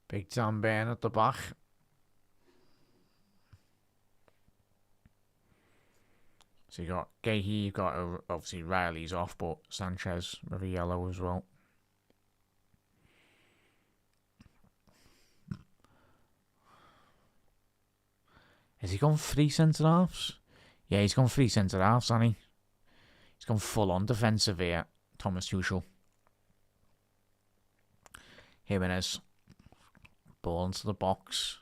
Big Dan Bain at the back. So you got Gahey, you've got obviously Riley's off, but Sanchez with a yellow as well. Has he gone 3 centre halves? Yeah, he's gone 3 centre halves, hasn't he? He's gone full on defensive here, Thomas Tuchel. Jimenez. Ball into the box.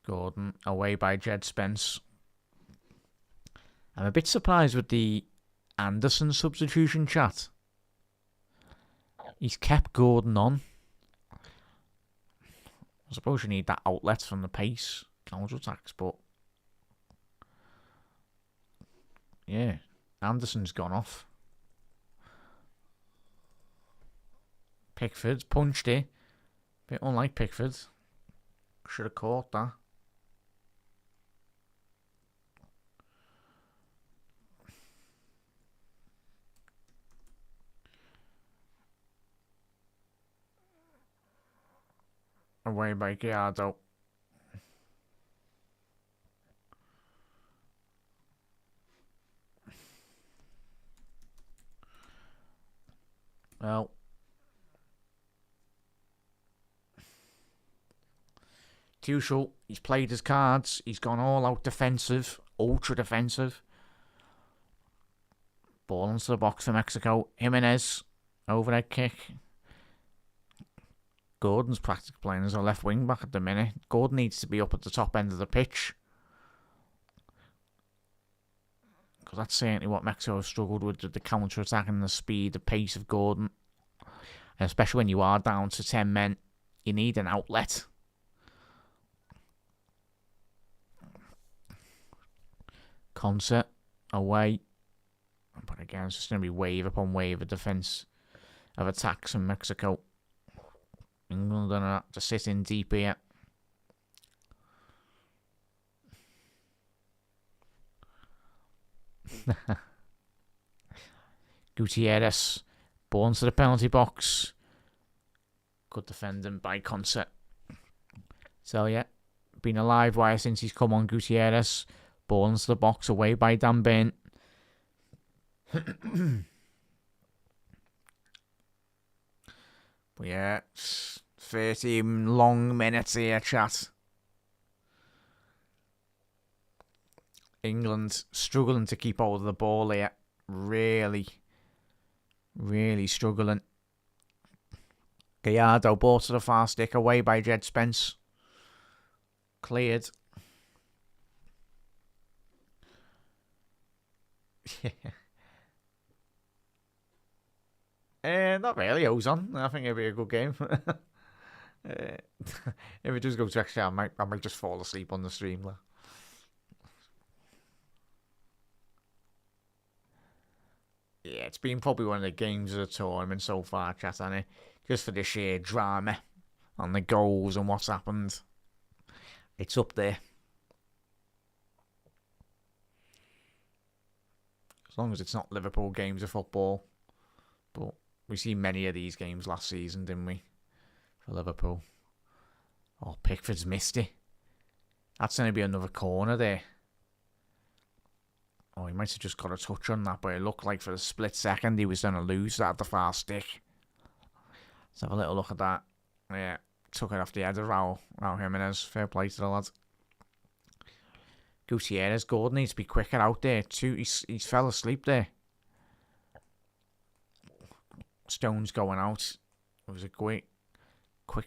Gordon away by Jed Spence. I'm a bit surprised with the Anderson substitution, chat. He's kept Gordon on. I suppose you need that outlet from the pace counter-attacks, but yeah, Anderson's gone off. Pickford's punched it. Bit unlike Pickford. Should have caught that. Away by Gallardo. Well, Tuchel, he's played his cards. He's gone all out defensive, ultra defensive. Ball into the box for Mexico. Jimenez, overhead kick. Gordon's practically playing as a left wing back at the minute. Gordon needs to be up at the top end of the pitch, because that's certainly what Mexico has struggled with the counter-attack and the speed, the pace of Gordon. And especially when you are down to 10 men, you need an outlet. Concert away. But again, it's just going to be wave upon wave of defence of attacks from Mexico. England going to have to sit in deep here. Gutierrez. Ball into the penalty box. Good defending by Concert. So yeah, been a live wire since he's come on, Gutierrez. Ball into the box away by Dan Bain. But yeah, 13 long minutes here, chat. England struggling to keep hold of the ball here. Really struggling. Gallardo, ball to the far stick, away by Jed Spence. Cleared. Not really, Ozon. I think it'll be a good game. If it does go to extra, I might just fall asleep on the stream. Yeah, it's been probably one of the games of the tournament so far, chat, hasn't it? Just for the sheer drama and the goals and what's happened. It's up there. As long as it's not Liverpool games of football. But we see many of these games last season, didn't we? For Liverpool. Oh, Pickford's missed it. That's going to be another corner there. Oh, he might have just got a touch on that, but it looked like for a split second he was going to lose that at the far stick. Let's have a little look at that. Yeah, took it off the head of Raul Jimenez. Fair play to the lad. Gutierrez, Gordon needs to be quicker out there too. He's fell asleep there. Stones going out. It was a quick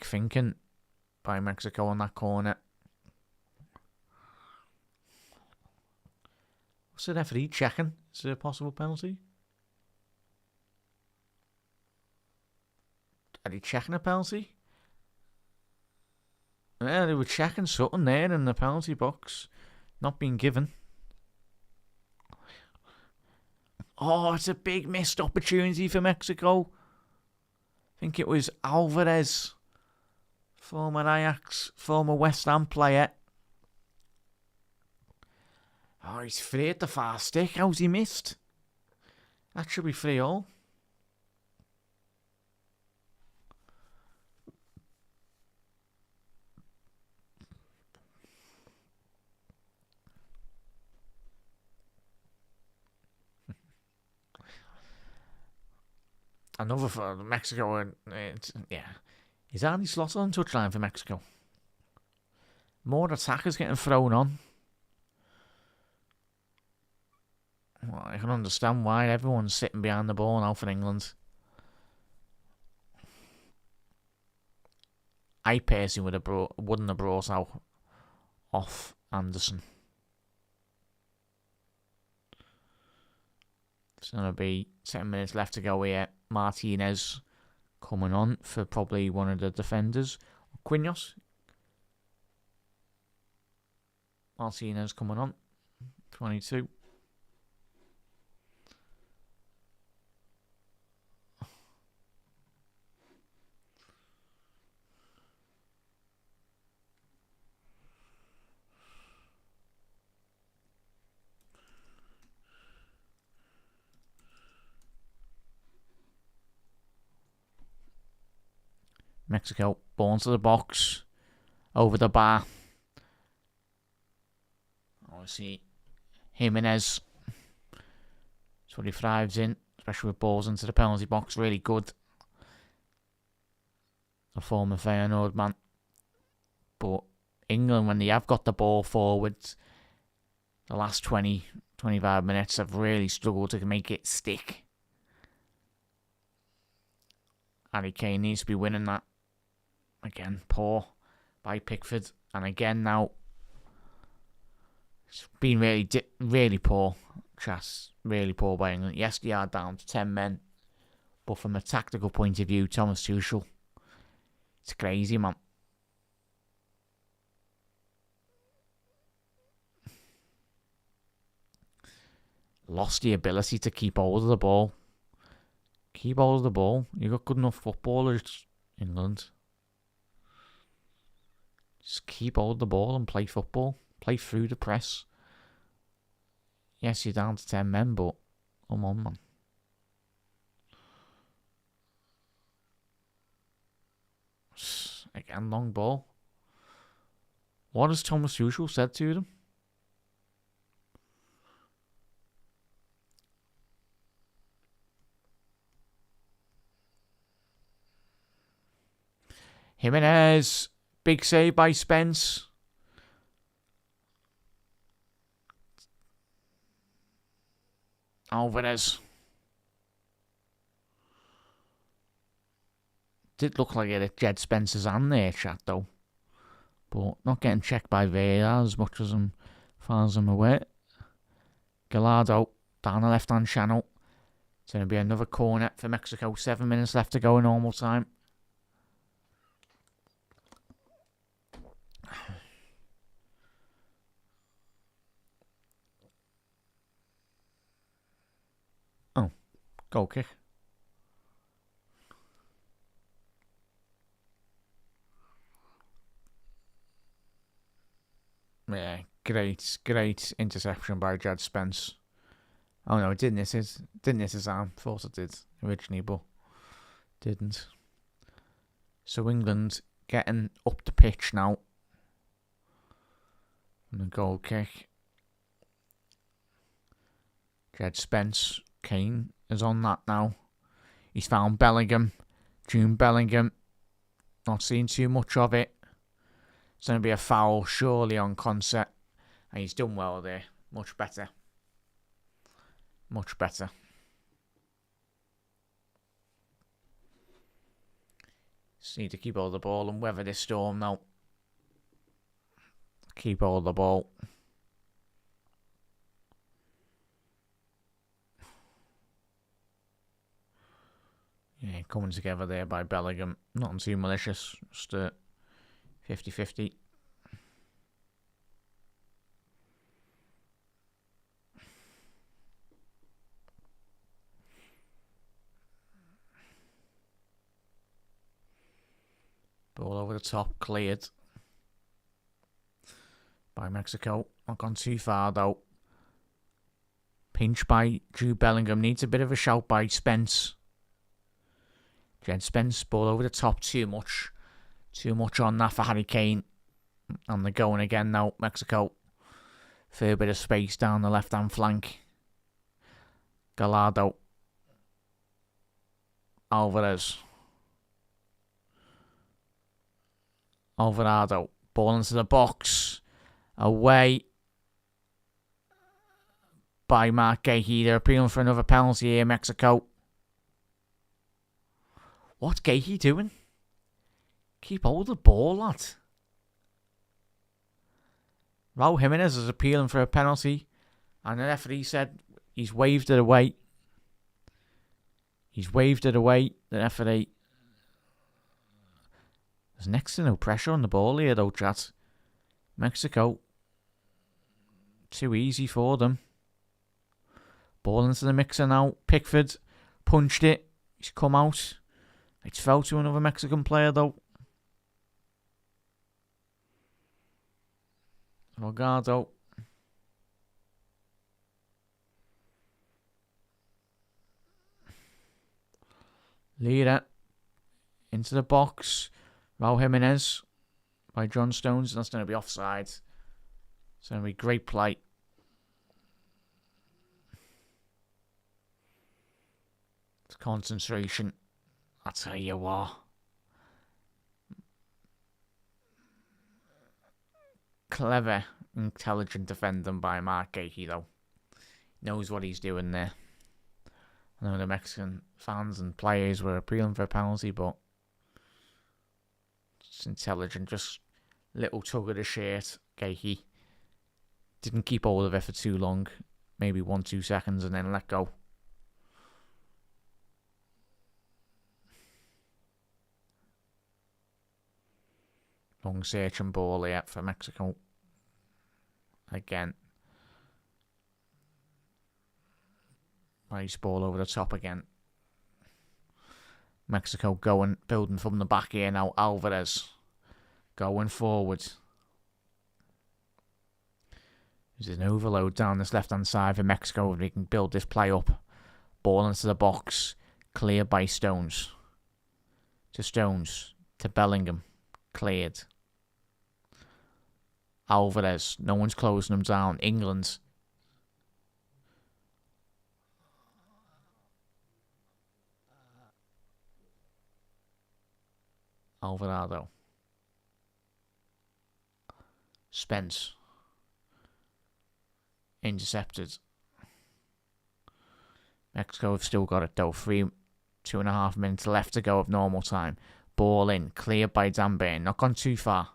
thinking by Mexico on that corner. What's the referee checking? Is there a possible penalty? Are they checking a penalty? Yeah, they were checking something there in the penalty box. Not being given. Oh, it's a big missed opportunity for Mexico. I think it was Alvarez, former Ajax, former West Ham player. Oh, he's free at the far stick. How's he missed? That should be 3-3. Another for Mexico. Yeah. Is Andy Slaughter on touchline for Mexico? More attackers getting thrown on. Well, I can understand why everyone's sitting behind the ball now for England. I personally wouldn't have brought out off Anderson. It's going to be 7 minutes left to go here. Martinez coming on for probably one of the defenders. Quinhos. Martinez coming on. 22. Mexico, ball into the box, over the bar. Obviously, Jimenez, that's what he thrives in, especially with balls into the penalty box, really good. A former Feyenoord man. But England, when they have got the ball forward, the last 20, 25 minutes have really struggled to make it stick. Harry Kane needs to be winning that. Again, poor by Pickford. And again now, it's been really poor. Chas, really poor by England. Yes, they are down to 10 men. But from a tactical point of view, Thomas Tuchel, it's crazy, man. Lost the ability to keep hold of the ball. Keep hold of the ball. You got good enough footballers, England. Just keep hold of the ball and play football. Play through the press. Yes, you're down to 10 men, but come on, man. Again, long ball. What has Thomas Tuchel said to them? Jimenez. Big save by Spence. Alvarez. Did look like it at Jed Spence's hand there, chat, though. But not getting checked by VAR as much as far as I'm aware. Gallardo down the left-hand channel. It's going to be another corner for Mexico. 7 minutes left to go in normal time. Oh, goal kick. Yeah, great interception by Jed Spence. Oh no, it didn't hit his arm. Thought it did originally, but didn't. So England getting up the pitch now. And the goal kick. Jed Spence, Kane is on that now. He's found Bellingham. Jude Bellingham. not seeing too much of it. It's going to be a foul, surely, on Concert. And he's done well there. Much better. Much better. Just need to keep hold of the ball and weather this storm now. Keep hold of the ball. Yeah, coming together there by Bellingham. Nothing too malicious. Just 50-50. Ball over the top, cleared by Mexico. Not gone too far though. Pinch by Jude Bellingham. Needs a bit of a shout by Spence. Jed Spence, ball over the top, too much. Too much on that for Harry Kane. And they're going again now, Mexico. Fair bit of space down the left-hand flank. Gallardo. Alvarez. Alvarado. Ball into the box. Away by Mark Gahey. They're appealing for another penalty here, Mexico. What's Gahey doing? Keep hold of the ball, lad. Raul Jimenez is appealing for a penalty. And the referee said he's waved it away. He's waved it away, the referee. There's next to no pressure on the ball here, though, chat. Mexico. Too easy for them. Ball into the mixer now. Pickford punched it. He's come out. It's fell to another Mexican player, though. Delgado. Lira. Into the box. Raul Jimenez by John Stones. That's going to be offside. It's going to be great play. It's concentration. I'll tell you what. Clever, intelligent defending by Mark Gahey, though. Knows what he's doing there. I know the Mexican fans and players were appealing for a penalty, but it's intelligent. Just little tug of the shirt. Gahey didn't keep hold of it for too long. Maybe 1-2 seconds and then let go. Long searching ball here for Mexico. Again. Nice ball over the top again. Mexico going, building from the back here now. Alvarez going forward. There's an overload down this left-hand side for Mexico. They can build this play up. Ball into the box. Cleared by Stones. To Stones. To Bellingham. Cleared. Alvarez. No one's closing them down. England. Alvarado. Spence. Intercepted. Mexico have still got it though. 2.5 minutes left to go of normal time. Ball in. Cleared by Danburn. Not gone too far.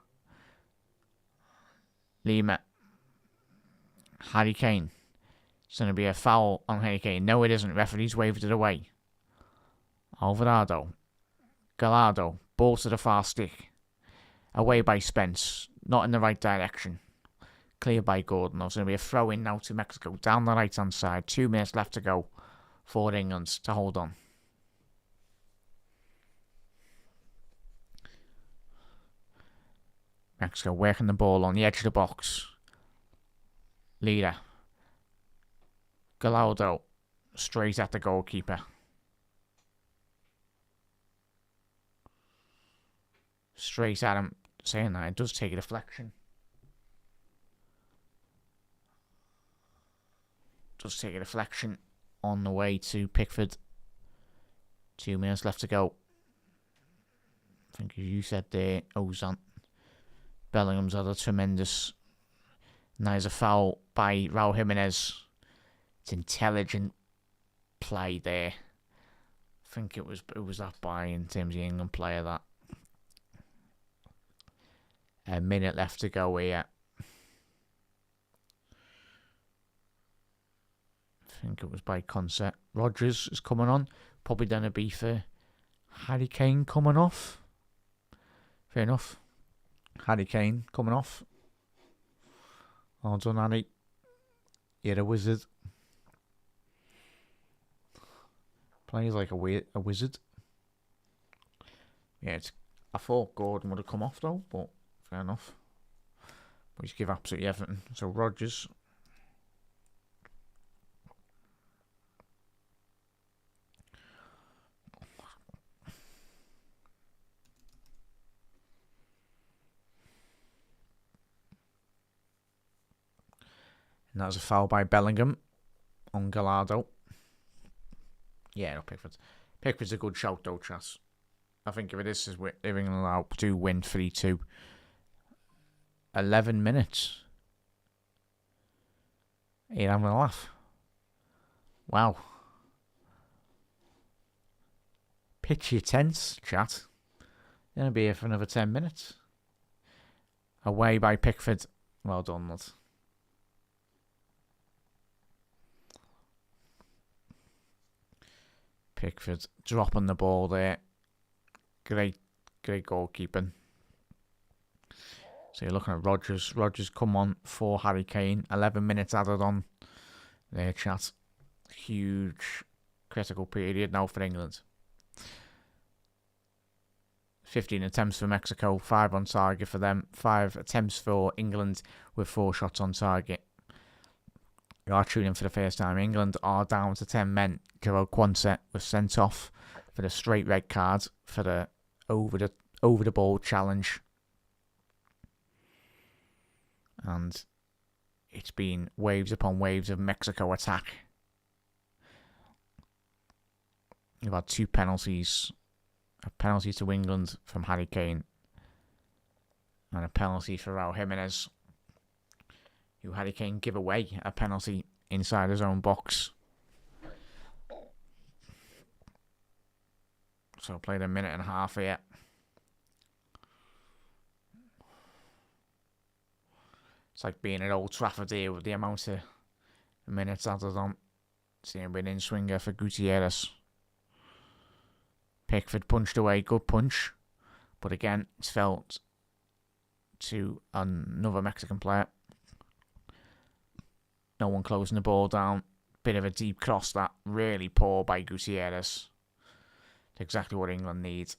Lima. Harry Kane. It's going to be a foul on Harry Kane. No, it isn't. Referee's waved it away. Alvarado. Gallardo. Ball to the far stick. Away by Spence. Not in the right direction. Cleared by Gordon. There's going to be a throw in now to Mexico. Down the right hand side. 2 minutes left to go for England to hold on. Mexico working the ball on the edge of the box. Leader. Gallardo. Straight at the goalkeeper. Straight at him. Saying that, it does take a deflection. Does take a deflection on the way to Pickford. 2 minutes left to go. I think you said there, Ozan. Bellingham's had a tremendous. And there's a foul by Raul Jimenez. It's intelligent play there. I think it was that by in terms of the England player that. A minute left to go here. I think it was by concert. Rodgers is coming on. Probably done a be for Harry Kane coming off. Fair enough. Harry Kane coming off. Well done, Harry. You're a wizard. Plays like a wizard. Yeah, I thought Gordon would have come off though, but fair enough. We just give absolutely everything. So Rodgers. And that was a foul by Bellingham on Gallardo. Yeah, no, Pickford. Pickford's a good shout though, Chas. I think if England allowed to win 3-2. 11 minutes. You're having a laugh. Wow. Pitch your tents, chat. You're going to be here for another 10 minutes. Away by Pickford. Well done, lad. Pickford dropping the ball there. Great goalkeeping. So you're looking at Rodgers. Rodgers come on for Harry Kane. 11 minutes added on there, chat. Huge critical period now for England. 15 attempts for Mexico, 5 on target for them. 5 attempts for England with 4 shots on target. You are tuning in for the first time. England are down to 10 men. Jarrell Quansah was sent off for the straight red card for the over the ball challenge. And it's been waves upon waves of Mexico attack. You've had 2 penalties. A penalty to England from Harry Kane. And a penalty for Raul Jimenez. Who Harry Kane give away a penalty inside his own box. So played a minute and a half here. It's like being at Old Trafford here with the amount of minutes added on. Seeing an in-swinger for Gutierrez. Pickford punched away, good punch. But again, it's felt to another Mexican player. No one closing the ball down. Bit of a deep cross that. Really poor by Gutierrez. It's exactly what England needs.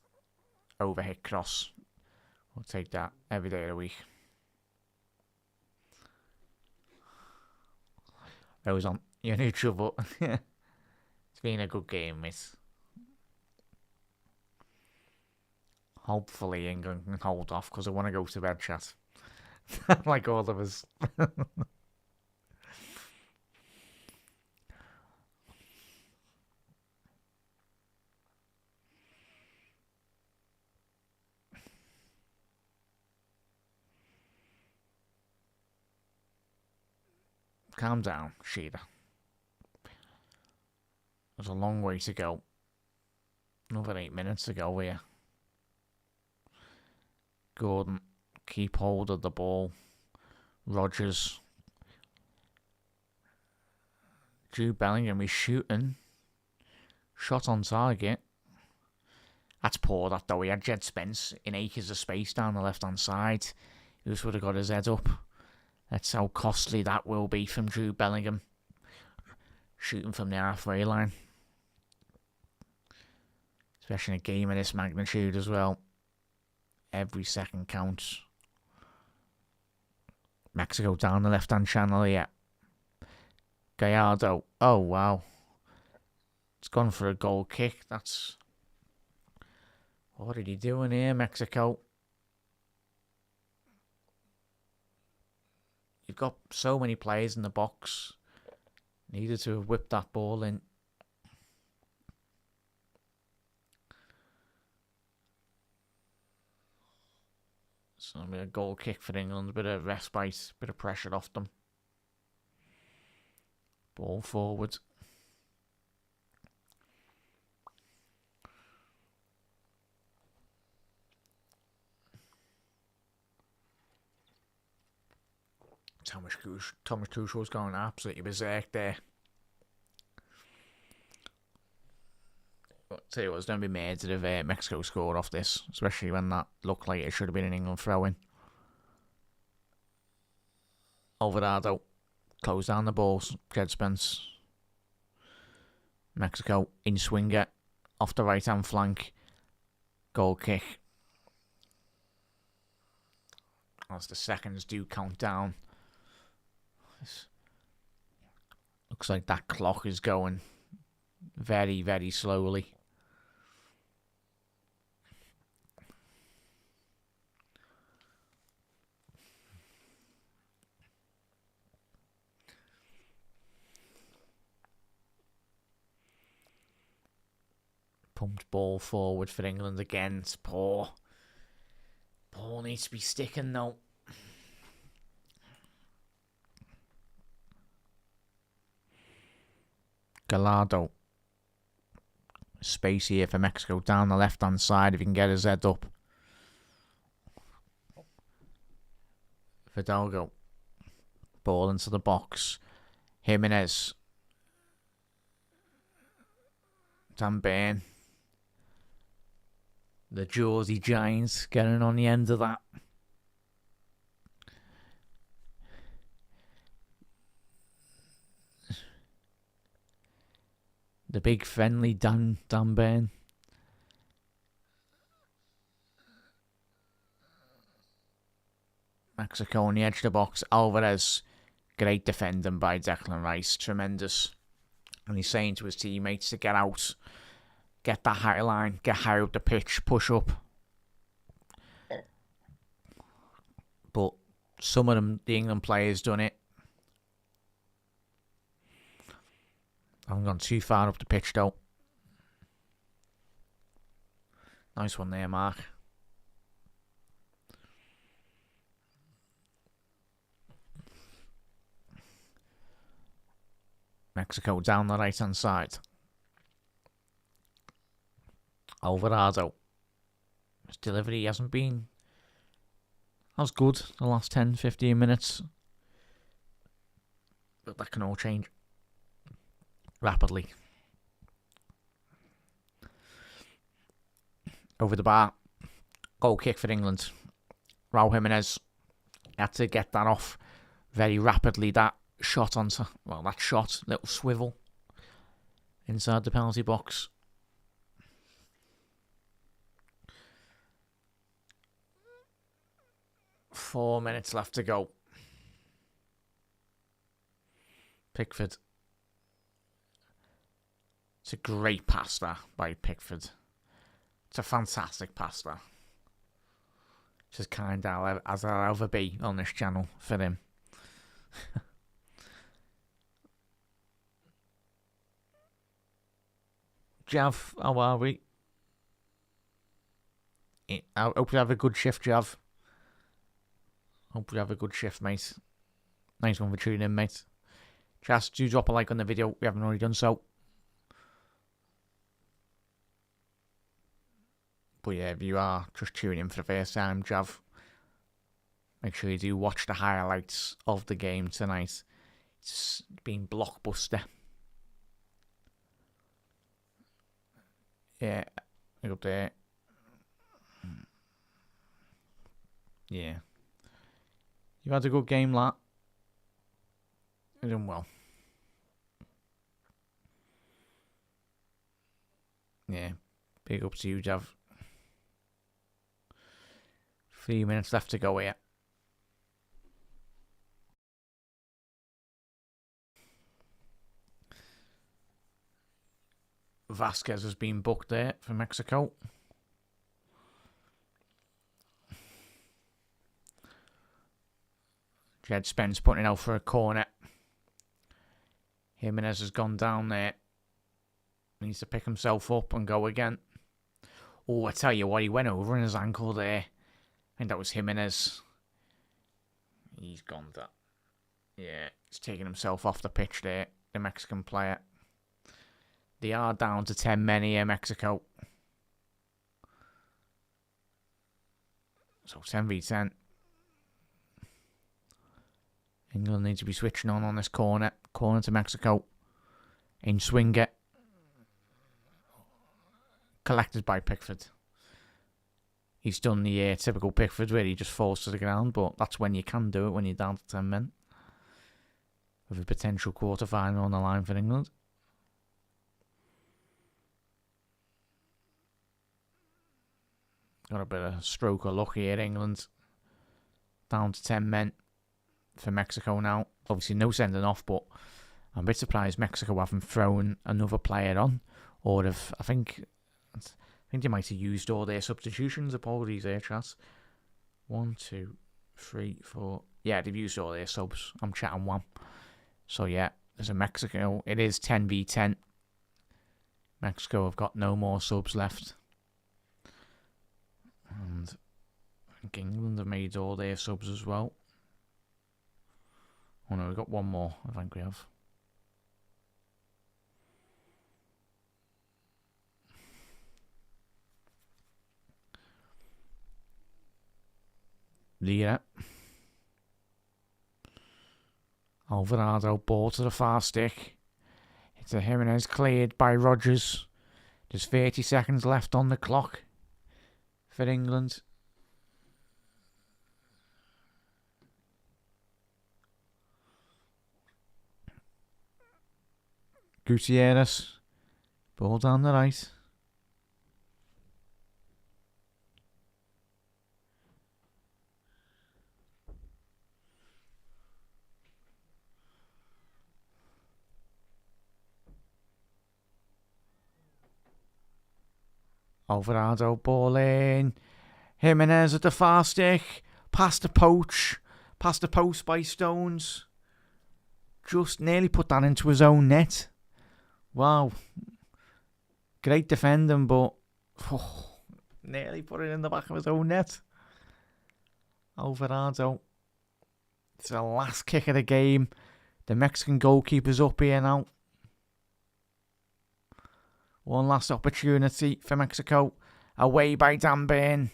Overhit cross. We'll take that every day of the week. Those on. You're in trouble. It's been a good game, mate. Hopefully England can hold off because I want to go to bed, chat. Like all of us. Calm down, Sheila. There's a long way to go. Another 8 minutes to go here. Gordon, keep hold of the ball. Rodgers. Jude Bellingham is shooting. Shot on target. That's poor, that though. He had Jed Spence in acres of space down the left-hand side. He just would have got his head up. That's how costly that will be from Jude Bellingham. Shooting from the halfway line. Especially in a game of this magnitude as well. Every second counts. Mexico down the left-hand channel here. Gallardo. Oh, wow. It's gone for a goal kick. That's... What are you doing here, Mexico? You've got so many players in the box. Needed to have whipped that ball in. A bit of goal kick for England, a bit of respite, bit of pressure off them. Ball forward. Thomas Tuchel's going absolutely berserk there. I'll tell you what, there's going to be made if Mexico scored off this, especially when that looked like it should have been an England throw-in. Alvarado close down the balls. Jed Spence. Mexico in swinger off the right hand flank. Goal kick. As the seconds do count down. Looks like that clock is going very, very slowly. Pumped ball forward for England again. It's poor. Ball needs to be sticking though. Gallardo. Space here for Mexico down the left hand side if he can get his head up. Fidalgo. Ball into the box. Jimenez. Dan Burn. The Jersey Giants getting on the end of that. The big friendly Dan Burn. Mexico on the edge of the box. Alvarez. Great defending by Declan Rice. Tremendous. And he's saying to his teammates to get out. Get that high line. Get higher up the pitch. Push up. But some of them, the England players, done it. I haven't gone too far up the pitch though. Nice one there, Mark. Mexico down the right hand side. Alvarado. His delivery hasn't been as good the last 10-15 minutes. But that can all change rapidly. Over the bar. Goal kick for England. Raul Jimenez had to get that off very rapidly. That shot onto, well, that shot, little swivel inside the penalty box. Four minutes left to go. Pickford. It's a great pass that by Pickford. It's a fantastic pass that. Just kind of as I'll ever be on this channel for him. Jav, how are we? I hope you have a good shift, Jav. Hope you have a good shift, mate. Nice one for tuning in, mate. Just do drop a like on the video if you haven't already done so. But yeah, if you are just tuning in for the first time, Jav, make sure you do watch the highlights of the game tonight. It's been blockbuster. Yeah, look up there. Yeah. You've had a good game, lad. You're doing well. Yeah, big up to you, Jav. 3 minutes left to go here. Vasquez has been booked there for Mexico. Jed Spence putting it out for a corner. Jimenez has gone down there. Needs to pick himself up and go again. Oh, I tell you what, he went over in his ankle there. think that was Jimenez. He's gone that. Yeah, he's taking himself off the pitch there, the Mexican player. They are down to 10 men here, Mexico. So 10v10. England needs to be switching on this corner. Corner to Mexico. In swing it. Collected by Pickford. He's done the typical Pickford where he just falls to the ground, but that's when you can do it, when you're down to 10 men. With a potential quarter-final on the line for England. Got a bit of stroke of luck here, England. Down to 10 men for Mexico now. Obviously no sending off, but I'm a bit surprised Mexico haven't thrown another player on. Or if I think they might have used all their substitutions. Apologies there, chat. 1, 2, 3, 4. Yeah, they've used all their subs. I'm chatting one. So yeah, there's a Mexico. It is 10v10. Mexico have got no more subs left. And I think England have made all their subs as well. Oh no, we've got one more, I think we have. Yeah. Alvarado, ball to the far stick. It's a Jimenez cleared by Rodgers. There's 30 seconds left on the clock for England. Gutierrez. Ball down the right. Alvarado, ball in. Jimenez at the far stick. Past the poach. Past the post by Stones. Just nearly put that into his own net. Wow. Great defending, but nearly put it in the back of his own net. Alvarado. It's the last kick of the game. The Mexican goalkeeper's up here now. One last opportunity for Mexico. Away by Dan Burn.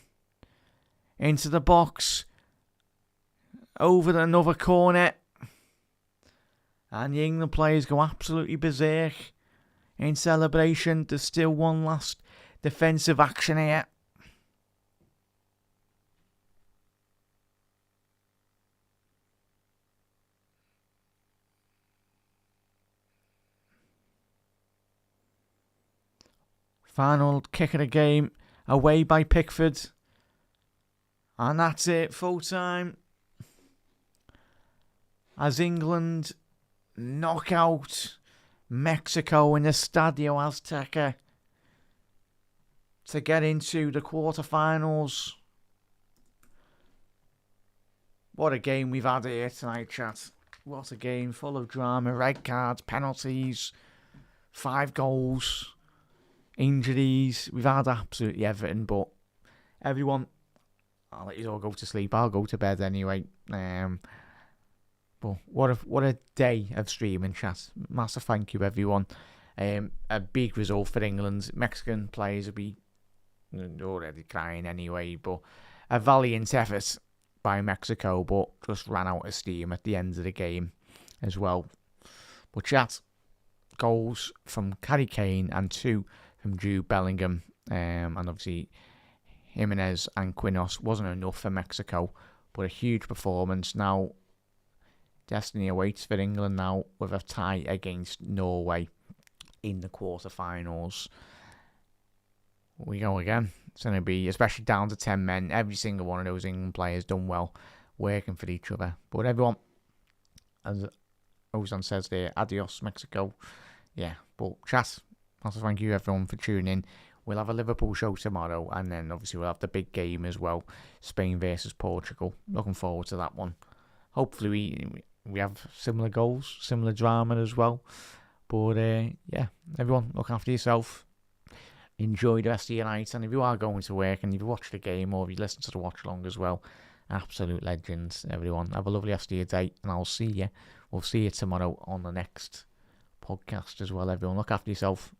Into the box. Over another corner. And the England players go absolutely berserk in celebration. There's still one last defensive action here. Final kick of the game. Away by Pickford. And that's it. Full time. As England knock out Mexico in the Estadio Azteca to get into the quarterfinals. What a game we've had here tonight, chat. What a game, full of drama, red cards, penalties, 5 goals, injuries. We've had absolutely everything, but everyone, I'll let you all go to sleep. I'll go to bed anyway. But what a day of streaming, chat. Massive thank you, everyone. A big result for England. Mexican players will be already crying anyway, but a valiant effort by Mexico, but just ran out of steam at the end of the game as well. But chat, goals from Harry Kane and 2 from Jude Bellingham. And obviously Jimenez and Quinos wasn't enough for Mexico, but a huge performance. Now destiny awaits for England now with a tie against Norway in the quarterfinals. We go again. It's going to be, especially down to 10 men, every single one of those England players done well, working for each other. But everyone, as Ozan says there, adios Mexico. Yeah, but chat, massive thank you everyone for tuning in. We'll have a Liverpool show tomorrow, and then obviously we'll have the big game as well, Spain versus Portugal. Looking forward to that one. Hopefully we have similar goals, similar drama as well. But yeah, everyone, look after yourself. enjoy the rest of your night. And if you are going to work and you've watched the game or if you listen to the watch along as well, absolute legends, everyone. Have a lovely rest of your day, and I'll see you. We'll see you tomorrow on the next podcast as well, everyone. Look after yourself.